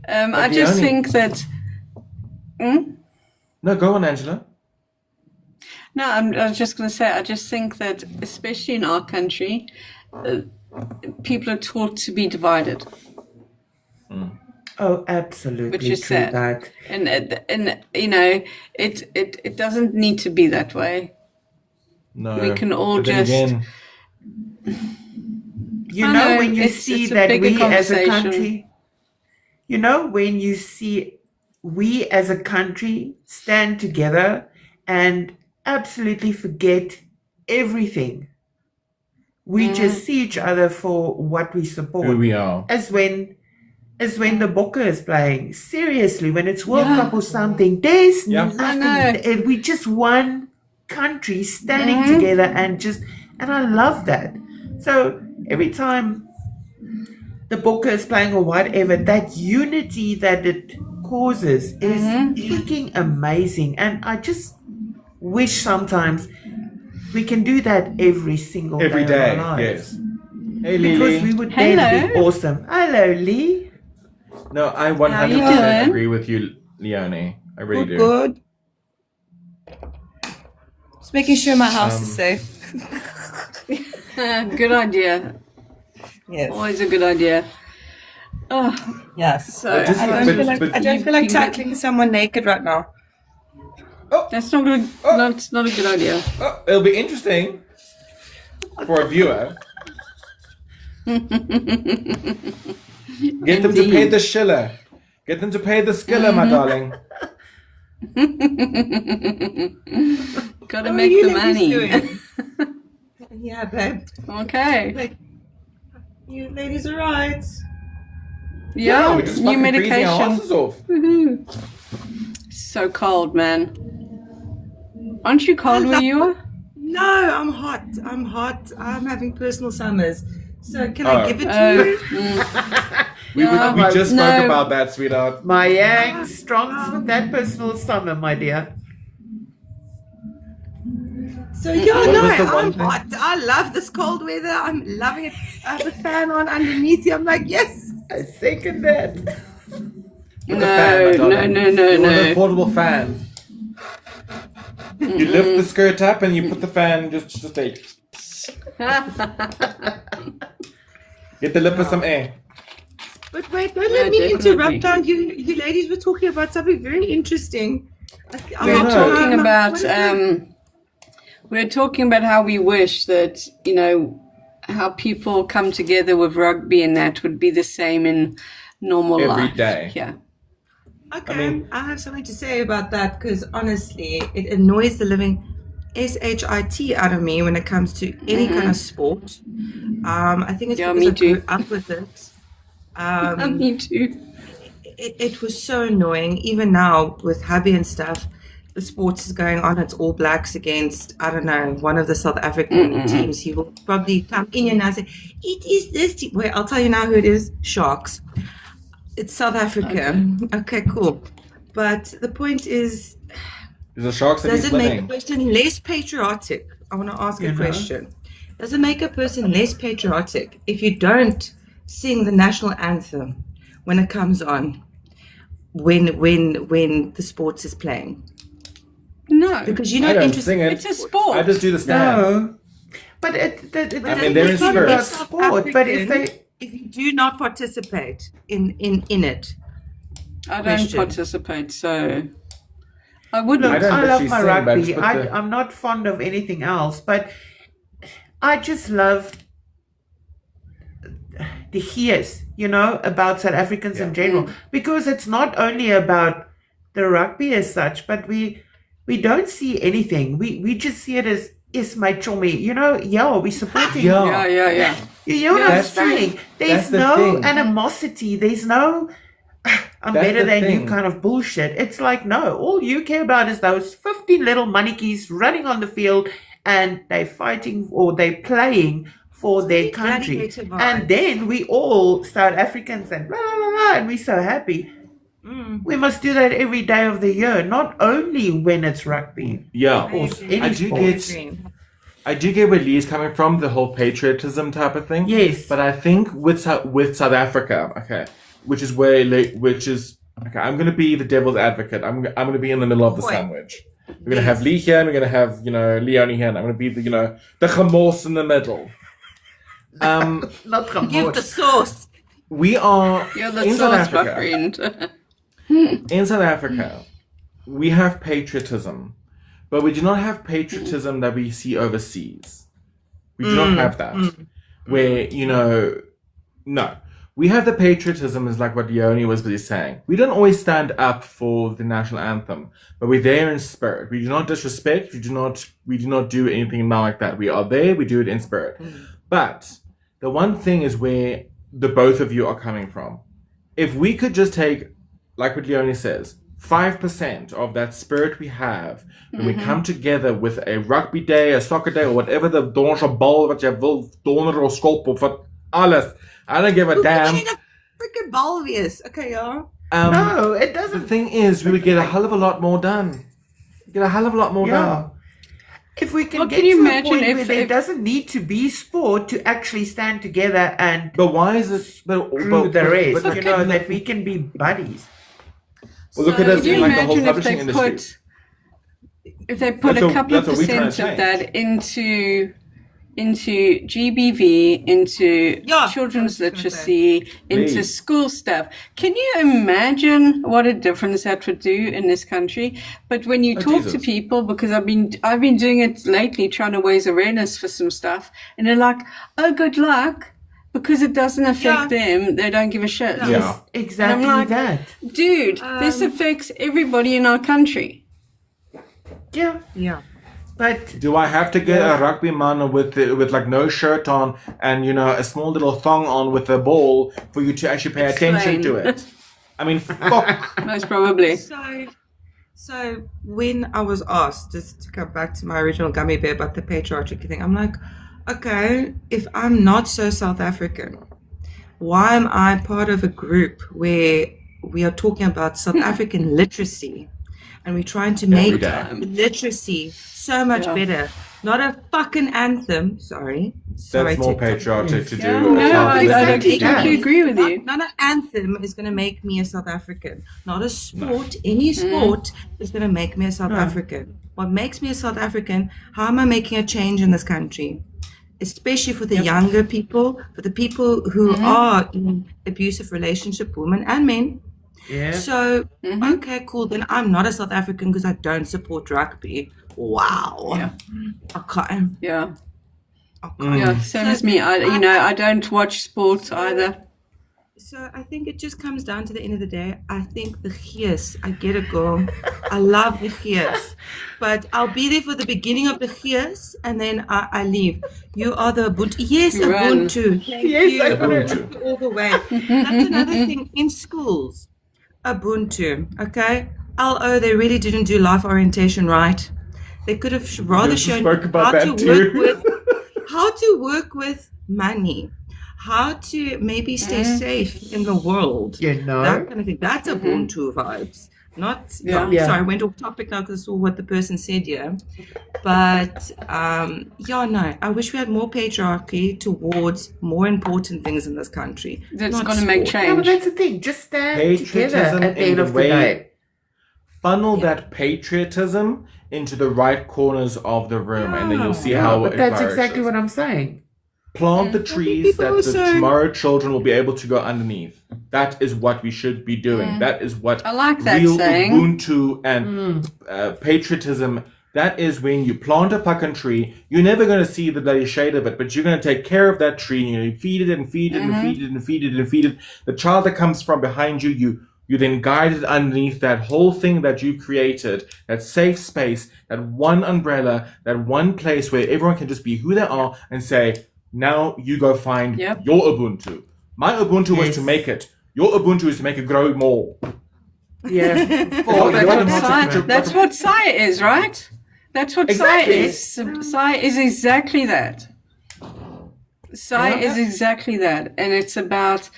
I just Leonie. think that. No, go on, Angela. No, I was just going to say, I just think that, especially in our country, people are taught to be divided. Oh, absolutely Which is true sad. that. And you know, it doesn't need to be that way. No. We can all but then just- again, You I know, know, when you it's see a that bigger we as a conversation. country, you know, when you see we as a country stand together and absolutely forget everything. We just see each other for what we support. who we are. As when the Bokke is playing. Seriously, when it's World Yeah. Cup or something, there's Yeah. I know. nothing. We just one country standing together and I love that. So every time the Bokke is playing or whatever, that unity that it causes is freaking amazing. And I just wish sometimes we can do that every single Every day day, of our lives. yes. Hey, Because we Lily. would then be Hello. awesome. Hello, Lee. No, I you 100% doing? agree with you, Leonie. I really do. Good. Just making sure my house is safe. Good idea. Yes. Always a good idea. Oh, Yes. so But just- I don't but- feel like, but- I don't feel like tackling someone naked right now. that's not good. That's not a good idea. Oh, it'll be interesting for a viewer. Get them to pay the schiller. Get them to pay the skiller, my darling. Gotta How are make you the ladies money. doing? Yeah, babe. Okay. Like, you ladies are right. Yeah, We're just new fucking freezing our medication. asses off. So cold, man. Aren't you cold where you are? No, I'm hot. I'm hot. I'm having personal summers. So can Oh. I give it to Oh, you? We just spoke No. about that, sweetheart. My yang strongs with that personal summer, my dear. So yeah, What no, was the one I'm thing? hot. I love this cold weather. I'm loving it. I have a fan on underneath you. I'm like, yes. I second that. With the fan, my no, darling. no, One of those no. portable fans. You lift the skirt up and you put the fan just like get the lip of some air. But wait, don't let me definitely. interrupt. Now, you ladies were talking about something very interesting. We're no. talking about what is it? we're talking about how we wish that, you know, how people come together with rugby and that would be the same in normal Every life. day. Yeah. Okay, I mean- I have something to say about that because honestly, it annoys the living shit out of me when it comes to any kind of sport. I think it's Yeah, because me I grew too. up with it. Me too. It was so annoying. Even now with hubby and stuff, the sports is going on. It's All Blacks against, I don't know, one of the South African teams. He will probably come in and I say, it is this team. Wait, I'll tell you now who it is. Sharks. It's South Africa. Okay, cool. But the point is, Is the sharks that does he's it make a living? person less patriotic? I want to ask You a know? question. Does it make a person less patriotic if you don't sing the national anthem when it comes on, when the sports is playing? No. Because you're I not don't interested. sing it. It's a sport. I just do the stand. No. But I mean, they're in it's not spirit. about sport. But if you do not participate in it, I don't question. participate, so I wouldn't. I don't I love literally my sing, but rugby. just put the- I'm not fond of anything else, but I just love the hears, about South Africans in general, because it's not only about the rugby as such, but we don't see anything. We just see it as yes, my chummy. We supporting. Yeah. Yeah. You hear what I'm That's the- saying? There's that's the no thing. animosity. There's no I'm That's better the than you thing. kind of bullshit. It's like, no, all you care about is those 15 little monkeys running on the field and they're fighting or they're playing for their country. gladiator vibes. And then we all South Africans and blah, blah, blah, blah, and we're so happy. We must do that every day of the year, not only when it's rugby. Yeah. Or any I do sport. I do get where Lee's coming from, the whole patriotism type of thing. Yes. But I think with South Africa, okay, which is okay, I'm gonna be the devil's advocate. I'm gonna be in the middle of the sandwich. We're gonna have Lee here, and we're gonna have Leonie here, and I'm gonna be the the chamors in the middle. Not Give the sauce. We are You're the in South source, my Africa. friend. In South Africa, we have patriotism, but we do not have patriotism that we see overseas. We do not have that. Where, no. We have the patriotism, is like what Leonie was busy saying. We don't always stand up for the national anthem, but we're there in spirit. We do not disrespect, we do not do anything like that. We are there, we do it in spirit. But the one thing is where the both of you are coming from. If we could just take, like what Leonie says, 5% of that spirit we have when we come together with a rugby day, a soccer day, or whatever the donderse bal wat jy wil, donder of skop of wat alles. I don't give a damn. Freaking bal wees. Okay, yeah. No, it The doesn't. thing is, we would get a hell of a lot more done. Get a hell of a lot more Yeah. done. If we can Well, get can you to a imagine point if- where there if- doesn't need to be sport to actually stand together and But why is it? screw the rest, but- you know, that we can be buddies. Well, look at us Could you in like the whole imagine if publishing they industry. if they put That's a what- couple of that's what we're trying percent to of that into GBV, into Yeah, children's I was gonna literacy, into Please. school stuff. Can you imagine what a difference that would do in this country? But when you talk to Jesus. people, because I've been doing it lately, trying to raise awareness for some stuff, and they're like, "Oh, good luck." Because it doesn't affect them, they don't give a shit. Yeah. Exactly like- that. Dude, this affects everybody in our country. Yeah. Yeah. But Do I have to get a rugby man with like no shirt on and a small little thong on with a ball for you to actually pay attention to it? I mean, fuck. Most probably. So when I was asked, just to come back to my original gummy bear about the patriarchy thing, I'm like, okay, if I'm not so South African, why am I part of a group where we are talking about South African literacy and we're trying to make day. literacy so much Yeah. better? Not a fucking anthem. Sorry. That's more TikTok. patriotic to do. Yeah, a no, child I literacy. totally agree with you. Not an anthem is going to make me a South African. Not a sport. Any sport is going to make me a South African. What makes me a South African? How am I making a change in this country? Especially for the younger people, for the people who are in abusive relationship, women and men. yeah. So, okay, cool. Then I'm not a South African because I don't support rugby. Wow. Yeah. Okay. Yeah. Okay. Yeah, same as me. I don't watch sports either. So I think it just comes down to the end of the day. I think the gees, I get it, girl. I love the gees. But I'll be there for the beginning of the gees and then I leave. You are the Ubuntu. Yes, You run. Ubuntu. Thank Yes, you. Ubuntu. All the way. That's another thing in schools. Ubuntu. Okay? LO, they really didn't do life orientation right. They could have rather Yes, we shown spoke about how that to too. work with how to work with money, how to maybe stay safe in the world. You know? That kind of thing. That's Ubuntu vibes. Not Yeah. Yeah. sorry, I went off topic now because I saw what the person said here. But no, I wish we had more patriarchy towards more important things in this country. That's not going to make sport. Yeah, but change. that's the thing. Just stand together Patriotism at the in end the of the way- day. Funnel that patriotism into the right corners of the room, and then you'll see Yeah, how but it that's flourishes. exactly what I'm saying. Plant the trees people that the also- tomorrow children will be able to go underneath. That is what we should be doing. That is what I like that real saying. Ubuntu and patriotism. That is when you plant a fucking tree. You're never going to see the bloody shade of it, but you're going to take care of that tree and you feed it and feed it and feed it and feed it and feed it. The child that comes from behind you, you then guide it underneath that whole thing that you created, that safe space, that one umbrella, that one place where everyone can just be who they are and say, now you go find Yep. your Ubuntu. My Ubuntu was Yes. to make it. Your Ubuntu is to make it grow more. Yeah. Oh, That's what what a Sai- magic- that's what Sai is, right? That's what Exactly. Sai is. Sai is exactly that. Sai Yeah. is exactly that. And it's about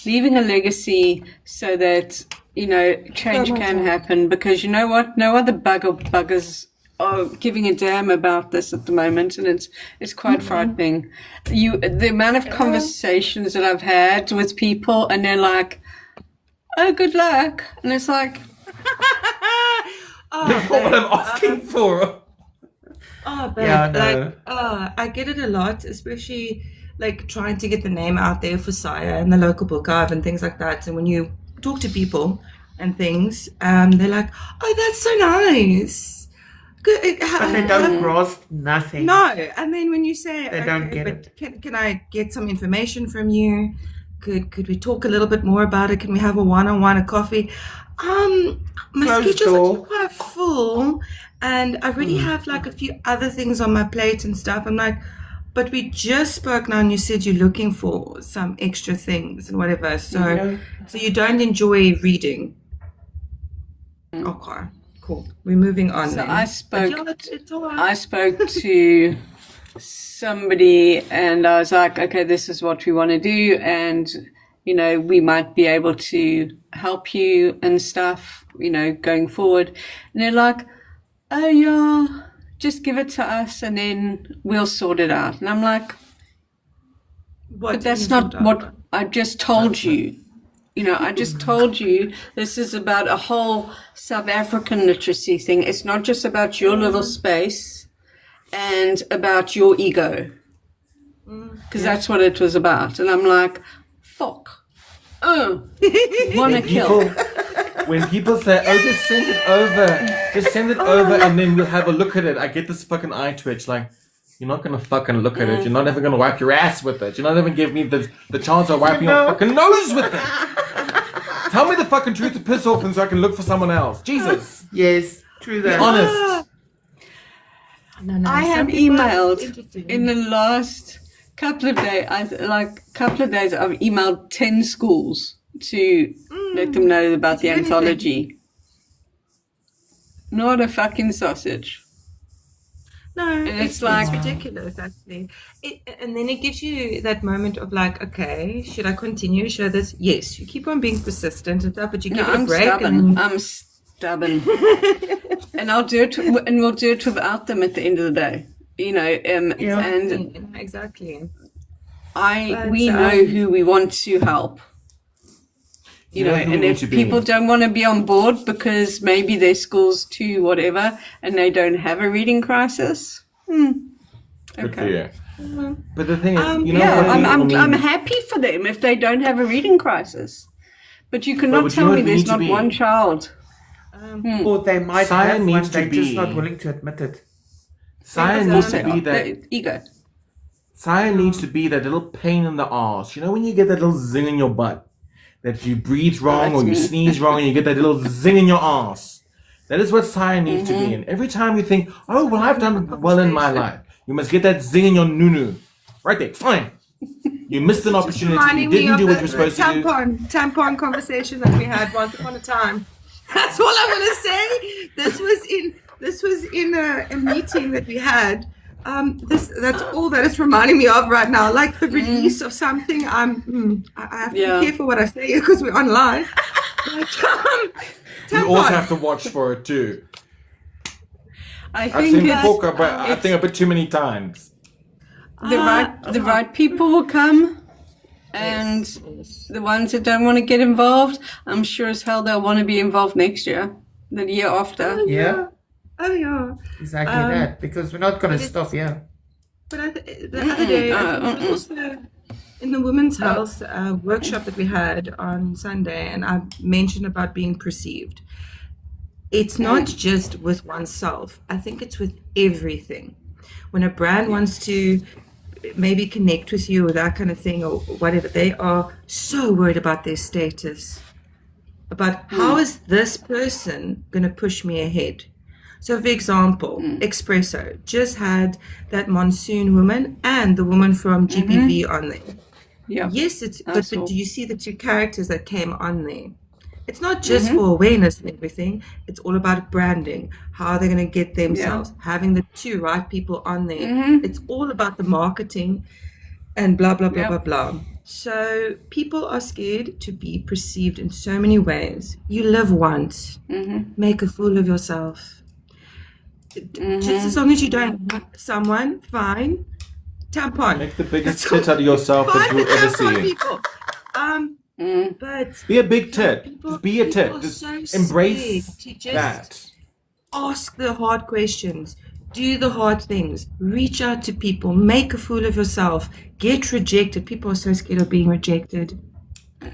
leaving a legacy so that change can happen, because you know what? No other buggers are giving a damn about this at the moment, and it's quite frightening. The amount of conversations that I've had with people, and they're like, "Oh, good luck," and it's like, That's not what I'm asking for. Oh, but Yeah, no. I get it a lot, especially like trying to get the name out there for Saya and the local book archive and things like that. And when you talk to people and things, they're like, "Oh, that's so nice." Good. But they don't grasp nothing. No, and then when you say, They don't get but can I get some information from you? Could we talk a little bit more about it? Can we have a one-on-one, a coffee? My Closed schedule's door. actually quite full, and I already have like a few other things on my plate and stuff. I'm like, but we just spoke now, and you said you're looking for some extra things and whatever. So, Yeah. so you don't enjoy reading? Okay, cool. We're moving on. so then. I But spoke. yeah, it's all right. I spoke to somebody, and I was like, okay, this is what we want to do, and we might be able to help you and stuff, going forward. And they're like, oh yeah, just give it to us and then we'll sort it out. And I'm like, What but that's is not it? what I just told you. I just told you this is about a whole South African literacy thing. It's not just about your little space and about your ego. Because that's what it was about. And I'm like, fuck. Oh, wanna kill. When people say, "Oh, just send it over, and then we'll have a look at it," I get this fucking eye twitch. Like, you're not gonna fucking look at it. You're not even gonna wipe your ass with it. You're not even giving me the chance of wiping your fucking nose with it. Tell me the fucking truth to piss off, and so I can look for someone else. Jesus, Yes, true that. honest. No, I some have people are emailed interesting. in the last couple of days. I've emailed 10 schools to let them know about the anything. anthology. Not a fucking sausage. No, it's it's like- ridiculous, actually. And then it gives you that moment of like, okay, should I continue? Should I this? Yes, you keep on being persistent and stuff, but you give No, it a I'm break. stubborn. And I'm stubborn. And I'll do it, and we'll do it without them at the end of the day. And exactly. we know who we want to help. You know who we And need if to be. people don't want to be on board because maybe their school's too whatever and they don't have a reading crisis, Good for you. But the thing is, yeah, what I'm people I'm need- happy for them if they don't have a reading crisis. But you cannot but you tell know me what we there's need to not be? one child. Or they might Science have one, needs to they're just be- not willing to admit it. Science Of needs course to they be are. that. The ego. Science needs to be that little pain in the arse. You know when you get that little zing in your butt, that you breathe wrong or you that's me. sneeze wrong and you get that little zing in your ass. That is what science needs to be. And every time you think, "Oh, well, I've done well in my life," you must get that zing in your nunu, right there. Fine. You missed an opportunity. You Reminding me didn't of do what the you're supposed to do. tampon conversation that we had once upon a time. That's all I'm gonna say. This was in a meeting that we had. That's all that it's reminding me of right now. Like the release of something. I have to Yeah. be careful what I say because we're on live. Like, You also tampon. have to watch for it too. I I've seen think Polka, but I think a bit too many times. the right people will come, and the ones that don't want to get involved, I'm sure as hell they'll want to be involved next year, the year after. Yeah, Oh yeah. exactly that. Because we're not going to stop here. But the other day, I was also in the women's health workshop that we had on Sunday, and I mentioned about being perceived. It's not just with oneself. I think it's with everything. When a brand wants to maybe connect with you or that kind of thing or whatever, they are so worried about their status. About how is this person going to push me ahead? So, for example, Espresso just had that Monsoon woman and the woman from GPV on there. Yeah. Yes, but saw. do you see the two characters that came on there? It's not just for awareness and everything. It's all about branding. How are they going to get themselves? Having the two right people on there. It's all about the marketing. and blah, blah, blah, Yep. blah, blah. So people are scared to be perceived in so many ways. You live once, make a fool of yourself. Just as long as you don't hurt someone, fine. Tampon. Make the biggest tit out of yourself that Find you'll the ever tampon, see. people. But Be a big tit. people- Just be a tit. people are Just so embrace scared to just that. ask the hard questions, do the hard things, reach out to people, make a fool of yourself, get rejected. People are so scared of being rejected.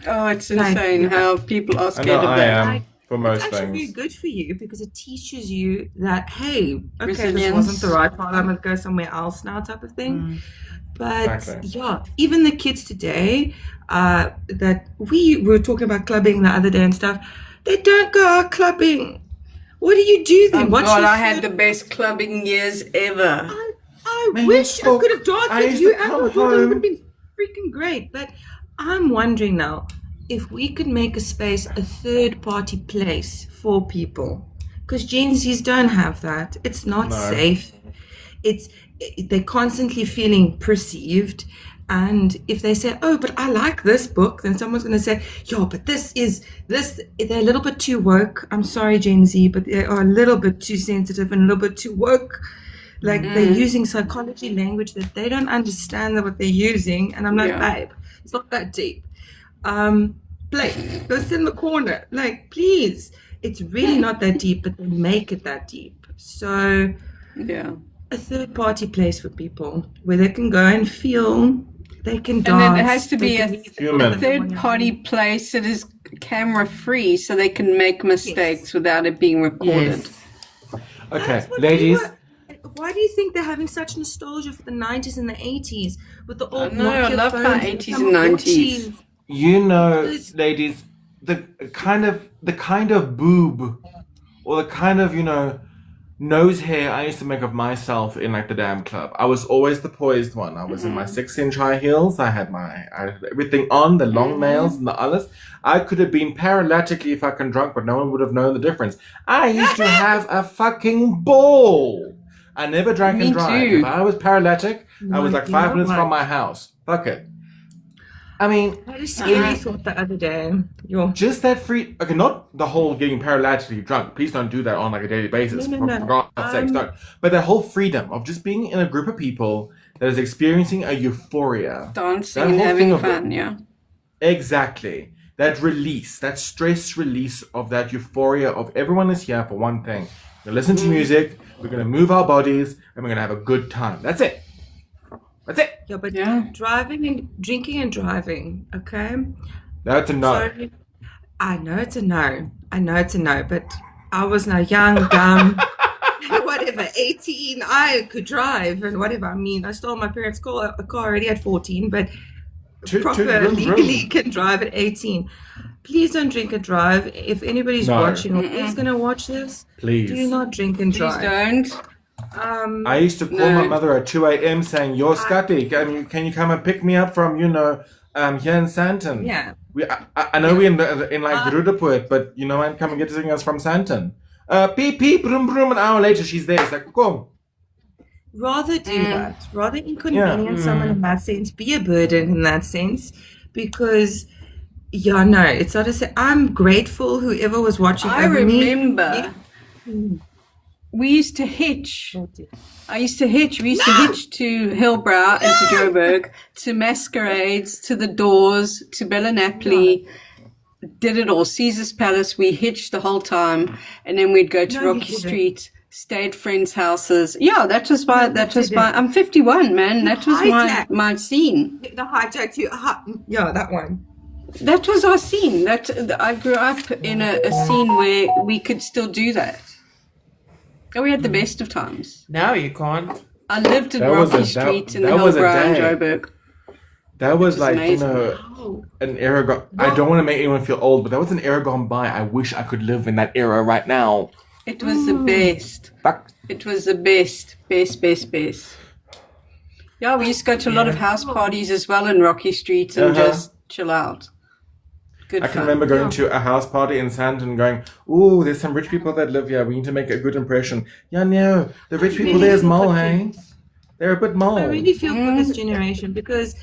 Oh, it's Like, insane yeah. how people are I know scared of I that. am for most It's actually very things. good for you because it teaches you that, hey, okay, this Resilience. wasn't the right path, I'm going to go somewhere else now type of thing. But Exactly. yeah, even the kids today that we were talking about clubbing the other day and stuff, they don't go out clubbing. What do you do then? Oh What's God, your I had third- the best clubbing years ever. I Man, wish I folk, could have danced I with used you to and come my daughter. It would home- have been freaking great. But I'm wondering now if we could make a space, a third party place for people. Because Gen Zs don't have that. It's not No. safe. They're constantly feeling perceived. And if they say, oh, but I like this book, then someone's going to say, yo, but they're a little bit too woke. I'm sorry, Gen Z, but they are a little bit too sensitive and a little bit too woke. Like they're using psychology language that they don't understand what they're using. And I'm like, Yeah. babe, it's not that deep. Blake, go sit in the corner. Like, please. It's really not that deep, but they make it that deep. So Yeah. a third party place for people where they can go and feel they can And dance. then it has to they be can a leave Human. it third party place that is camera free so they can make mistakes without it being recorded. Yes. Okay, That's what we ladies. were- Why do you think they're having such nostalgia for the 90s and the 80s with the old know, I Nokia love phones my and 80s and Tamagotchis? 90s. You know, Because- ladies, the kind of boob or the kind of, nose hair I used to make of myself in like the damn club. I was always the poised one. I was in my 6-inch high heels. I had everything on, the long nails and the alles. I could have been paralytically fucking drunk, but no one would have known the difference. I used to have a fucking ball. I never drank Me and drive. too. If I was paralytic, I was like You 5 know minutes what? from my house. Fuck it. I mean, I had a scary thought the other day. just that free. Okay, not the whole getting paralytically drunk. Please don't do that on like a daily basis. No. For God's sakes, don't. But the whole freedom of just being in a group of people that is experiencing a euphoria. Dancing That and whole having thing of fun, yeah. Exactly. That release, that stress release of that euphoria of everyone is here for one thing. We're gonna listen to music, we're gonna move our bodies, and we're gonna have a good time. That's it. That's it. Yeah, but Yeah. driving and drinking and driving, okay? That's a no. So, I know it's a no. But I was now young, dumb, whatever, 18. I could drive and whatever. I mean, I stole my parents' car already at 14, but proper vroom, legally vroom. can drive at 18. Please don't drink and drive. If anybody's No. watching or is going to watch this, Please. do not drink and Please drive. don't. I used to call my mother at 2 a.m. saying, "You're Scotty. Can you come and pick me up from, here in Santon?" Yeah. I know we're in like Rudaput, but you know what? Come and get us from Santon. Beep, beep, broom, broom. An hour later, she's there. It's like, come. Rather do that. Rather inconvenience someone in that sense. Be a burden in that sense. Because, yeah, no, it's not to say. I'm grateful whoever was watching I over me. remember we used to hitch. We used to hitch to Hillbrow and to Joburg, to Masquerades, to the Doors, to Bella Napoli. Did it all. Caesar's Palace. We hitched the whole time, and then we'd go to No, you Rocky didn't. Street, stay at friends' houses. Yeah, that was my. didn't. I'm 51, man. That was hijacked. my scene. The hijack you. Yeah, that one. That was our scene. I grew up in a scene where we could still do that. And we had the best of times. Now you can't. I lived at That was Rocky a- that- Street in the that was a Hillbrow in day. Joburg. That was It was like, amazing. an era gone. I don't want to make anyone feel old, but that was an era gone by. I wish I could live in that era right now. It was the best. Fuck. It was the best. Yeah, we used to go to a lot of house parties as well in Rocky Street and just chill out. Good I fun. can remember going to a house party in Santon going, ooh, there's some rich people that live here. We need to make a good impression. Yeah, no, the rich people there is Mole, hey? They're a bit mold. I really feel for this generation because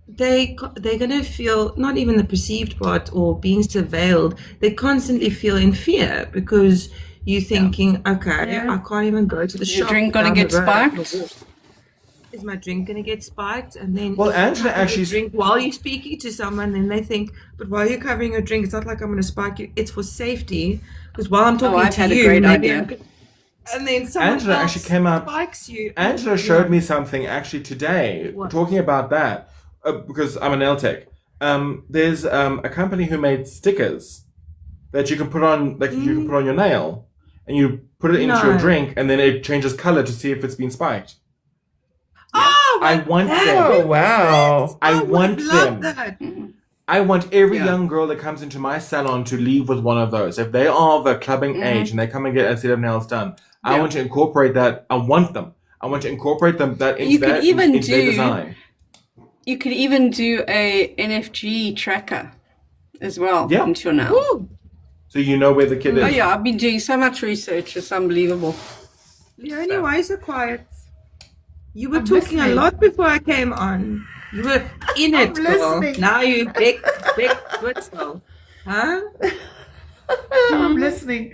they're gonna feel not even the perceived part or being surveilled. They constantly feel in fear because you're thinking, okay, I can't even go to the shop. Your drink gonna down the get road. spiked? Is my drink gonna get spiked? And then Well, if you Angela cover actually- your drink while you're speaking to someone, and they think, but while you're covering your drink, it's not like I'm gonna spike you. It's for safety because while I'm talking I've to had a you, great maybe idea. I'm go- and then someone Angela else actually came up- spikes you. Angela showed me something actually today, What? talking about that, because I'm a nail tech. There's a company who made stickers that you can put on, like you can put on your nail, and you put it into your No. drink, and then it changes color to see if it's been spiked. Oh, I want that them. Oh, wow. I would want love them. that. I want every Yeah. young girl that comes into my salon to leave with one of those. If they are of a clubbing age and they come and get a set of nails done, I want to incorporate that. I want them. I want to incorporate them that into You could that even into their do- design. You could even do a NFG tracker as well Yeah. into your nail. Ooh, So you know where the kid is. Oh yeah, I've been doing so much research. It's unbelievable. Leonie, why are you so quiet? You were I'm talking a listening. lot before I came on. You were in it, I'm girl. listening. Now you big whistle. Huh? I'm listening.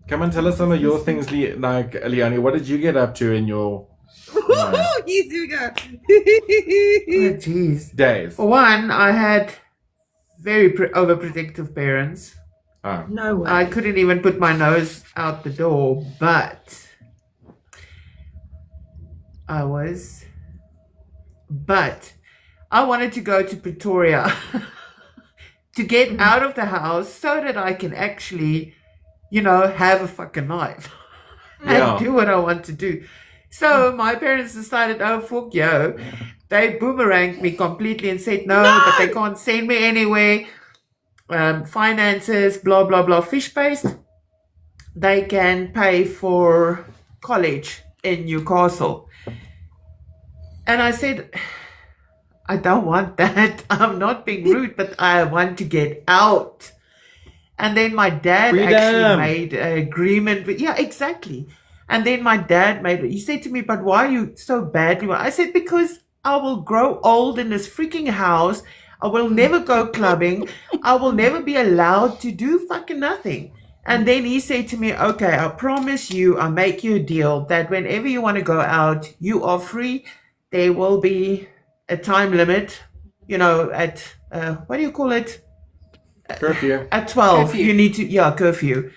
Come and tell us some of your things, like Leonie. What did you get up to in your Yes, you go. Oh, jeez. days? For one, I had very overprotective parents. Oh. No way. I couldn't even put my nose out the door, but I wanted to go to Pretoria to get out of the house so that I can actually, have a fucking life Yeah. and do what I want to do. So my parents decided, oh, fuck yo. They boomeranged me completely and said, no, but they can't send me anywhere. Finances, blah, blah, blah, fish paste. They can pay for college in Newcastle. And I said, I don't want that. I'm not being rude, but I want to get out. And then my dad Freedom. actually made an agreement with, yeah, exactly. And then my dad he said to me, but why are you so badly? I said, because I will grow old in this freaking house. I will never go clubbing. I will never be allowed to do fucking nothing. And then he said to me, okay, I promise you, I'll make you a deal that whenever you want to go out, you are free. There will be a time limit, at, what do you call it? Curfew. At 12, Curfew. you need to, curfew.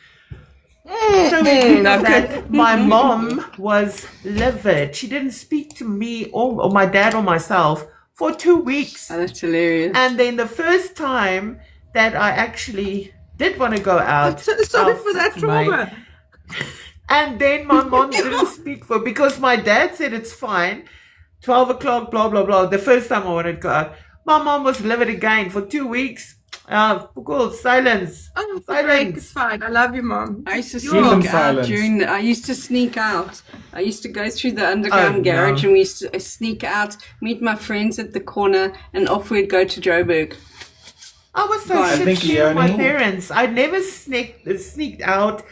So we did that. My mom was livid. She didn't speak to me or my dad or myself for 2 weeks. Oh, that's hilarious. And then the first time that I actually did want to go out, So sorry oh, for that fuck, mate. trauma. And then my mom didn't speak because my dad said it's fine. 12 o'clock, blah, blah, blah. The first time I wanted to go out, my mom was livid again for 2 weeks. Cool, silence. Oh, Silence. it's fine. I love you, Mom. I used to Give them sneak out silence. I used to sneak out. I used to go through the underground Oh, garage no. and we used to sneak out, meet my friends at the corner, and off we'd go to Joburg. I was so I shit think shit with my Leonie- parents. I never sneaked out.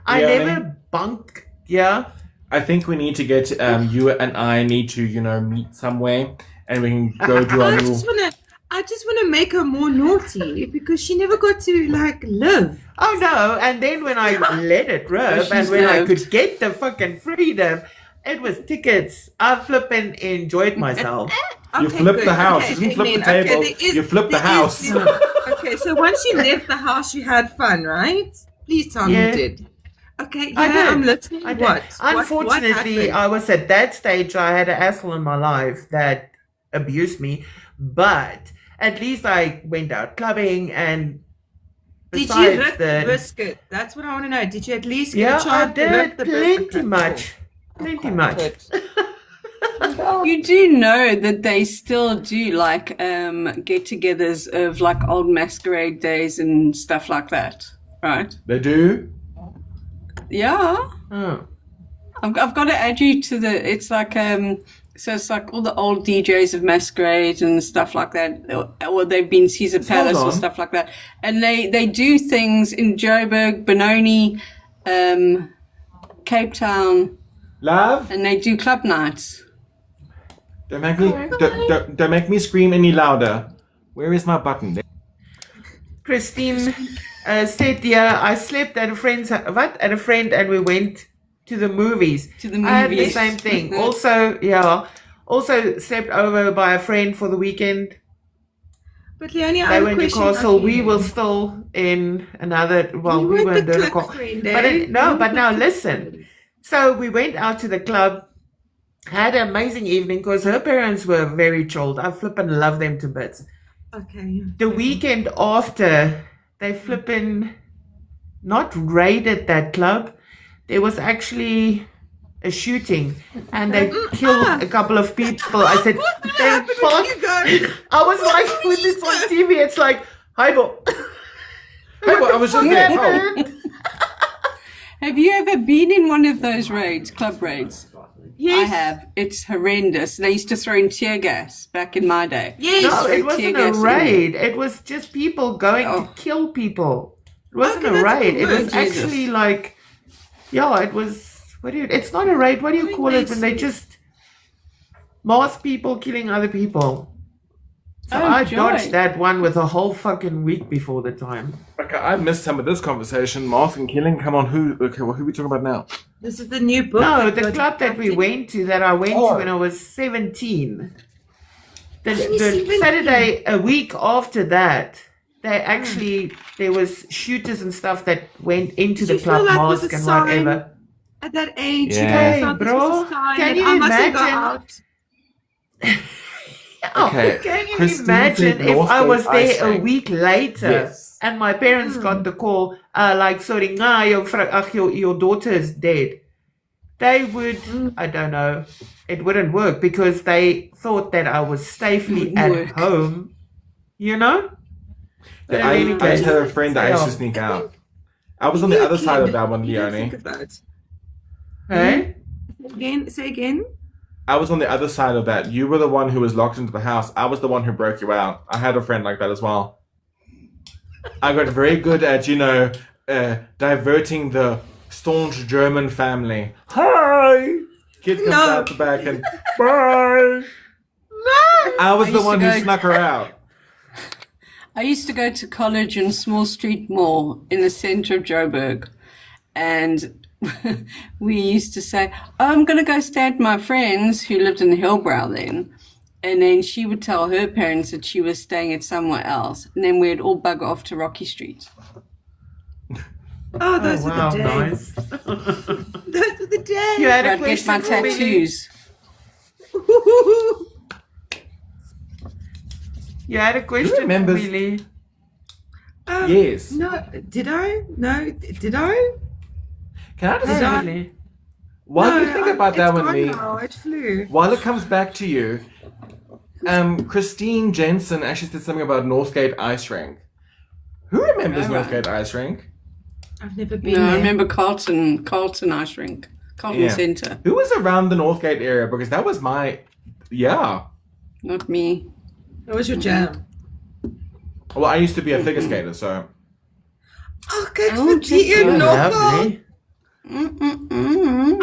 I Leonie? never bunked. Yeah. I think we need to get you and I need to meet somewhere and we can go do our little. I just wanna make her more naughty because she never got to live. Oh no! And then when I let it rip, she's and when I lived. could get the fucking freedom, it was tickets. I flipping enjoyed myself. You flipped the house. You didn't flip the table. You flipped the house. Okay, so once you left the house, you had fun, right? Please tell me Yeah. you did. Okay, I yeah, did. I'm listening. I did. What? Unfortunately, what I was at that stage. I had an asshole in my life that abused me, but at least I went out clubbing and. did you Besides rip the that, biscuit? That's what I want to know. Did you at least get yeah, a I chance to rip did the plenty biscuit? much, plenty much. You do know that they still do like get-togethers of like old masquerade days and stuff like that, right? They do. Yeah, Oh. I've got to add you to the. It's like so it's like all the old DJs of masquerade and stuff like that, or they've been Caesar Palace or on. stuff like that, and they do things in Joburg, Benoni, Cape Town. Love, and they do club nights. don't make me scream any louder. Where is my button? Christine said, yeah, I slept at a friend's, at a friend, and we went to the movies. To the I had the movies. same thing. Also slept over by a friend for the weekend. But Leonie, I They have were a in question. Newcastle. of We you. were still in another. Well, You we weren't were in the club Durnacol. friend, But eh? but now listen. So we went out to the club, had an amazing evening because her parents were very chilled. I flippin' love them to bits. Okay. The weekend after, they flippin' not raided that club. There was actually a shooting, and they killed a couple of people. I said, "Thank fuck." I was like, with this on TV, it's like, hi, bo. Hey, well, I was just there. Oh. Have you ever been in one of those raids, club raids? Yes. I have. It's horrendous. They used to throw in tear gas back in my day. Yes. No, Throw it wasn't tear a gas in. raid. It was just people going Oh. to kill people. It wasn't Okay, a that's raid. It good. was actually like, yeah, it was. It's not a raid. What do you call it when they just mass people killing other people? So Oh, I joy. dodged that one with a whole fucking week before the time. Okay, I missed some of this conversation. Mask and killing. Come on, who are we talking about now? This is the new book. No, that the got club that we adapted. went to, that I went Oh. to when I was 17. The 17? Saturday, a week after that, there was shooters and stuff that went into Did the you feel club, that was mosque a and sign? whatever. At that age, Yeah. you Hey, felt this bro, was a sign can that you I mustn't go imagine? out. Okay, Can you Christine imagine said if North I Gate was Ice there a Rink. week later Yes. and my parents got the call, like, sorry, your daughter is dead? They would, I don't know, it wouldn't work because they thought that I was safely Wouldn't at work. home, you know? But in I any used case, to have a friend that I used to yeah. sneak out. I was on the other side of that one, You don't Leonie. think of that. Hey? Say again. I was on the other side of that. You were the one who was locked into the house. I was the one who broke you out. I had a friend like that as well. I got very good at, diverting the staunch German family. Hi! Kid comes No. out the back and bye! I was I the used one to who go- snuck her out. I used to go to college in Small Street Mall in the center of Joburg. And we used to say, oh, I'm going to go stay at my friend's who lived in Hillbrow then. And then she would tell her parents that she was staying at somewhere else. And then we'd all bugger off to Rocky Street. Oh, those Oh, wow, were the days. nice. Those were the days. You had a I'd get my question for me? tattoos. You had a question for remembers- me, Lee? Yes. No, did I? No, did I? Can I just Did I? Really? while no, you think about that it's with gone me, now. It flew. while it comes back to you, Christine Jensen actually said something about Northgate Ice Rink. Who remembers All right. Northgate Ice Rink? I've never been No, I there. remember Carlton Ice Rink, Carlton Yeah. Centre. Who was around the Northgate area? Because that was my, yeah. Not me. What was your jam? Well, I used to be a figure skater, so. Oh, kijk Oh, vir die check Oh, een nokkel. lovely.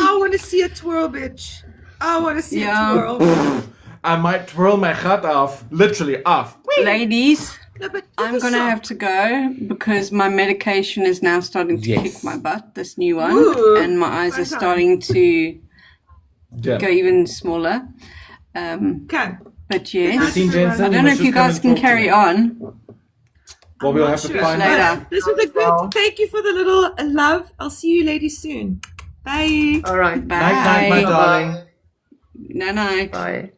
I want to see a twirl, bitch. I want to see Yeah. a twirl. I might twirl my gut off, literally off. Ladies, No, but I'm going to have to go because my medication is now starting to Yes. kick my butt, this new one. Ooh. And my eyes are Okay. starting to Yeah. go even smaller. Okay. But yes, Christine Jensen, I don't know must if you just come guys and can talk to carry me. on. Well, we'll have to Sure. find Later. out. This was a good. Thank you for the little love. I'll see you ladies soon. Bye. All right. Bye. Night, night, my darling. Night night. Bye.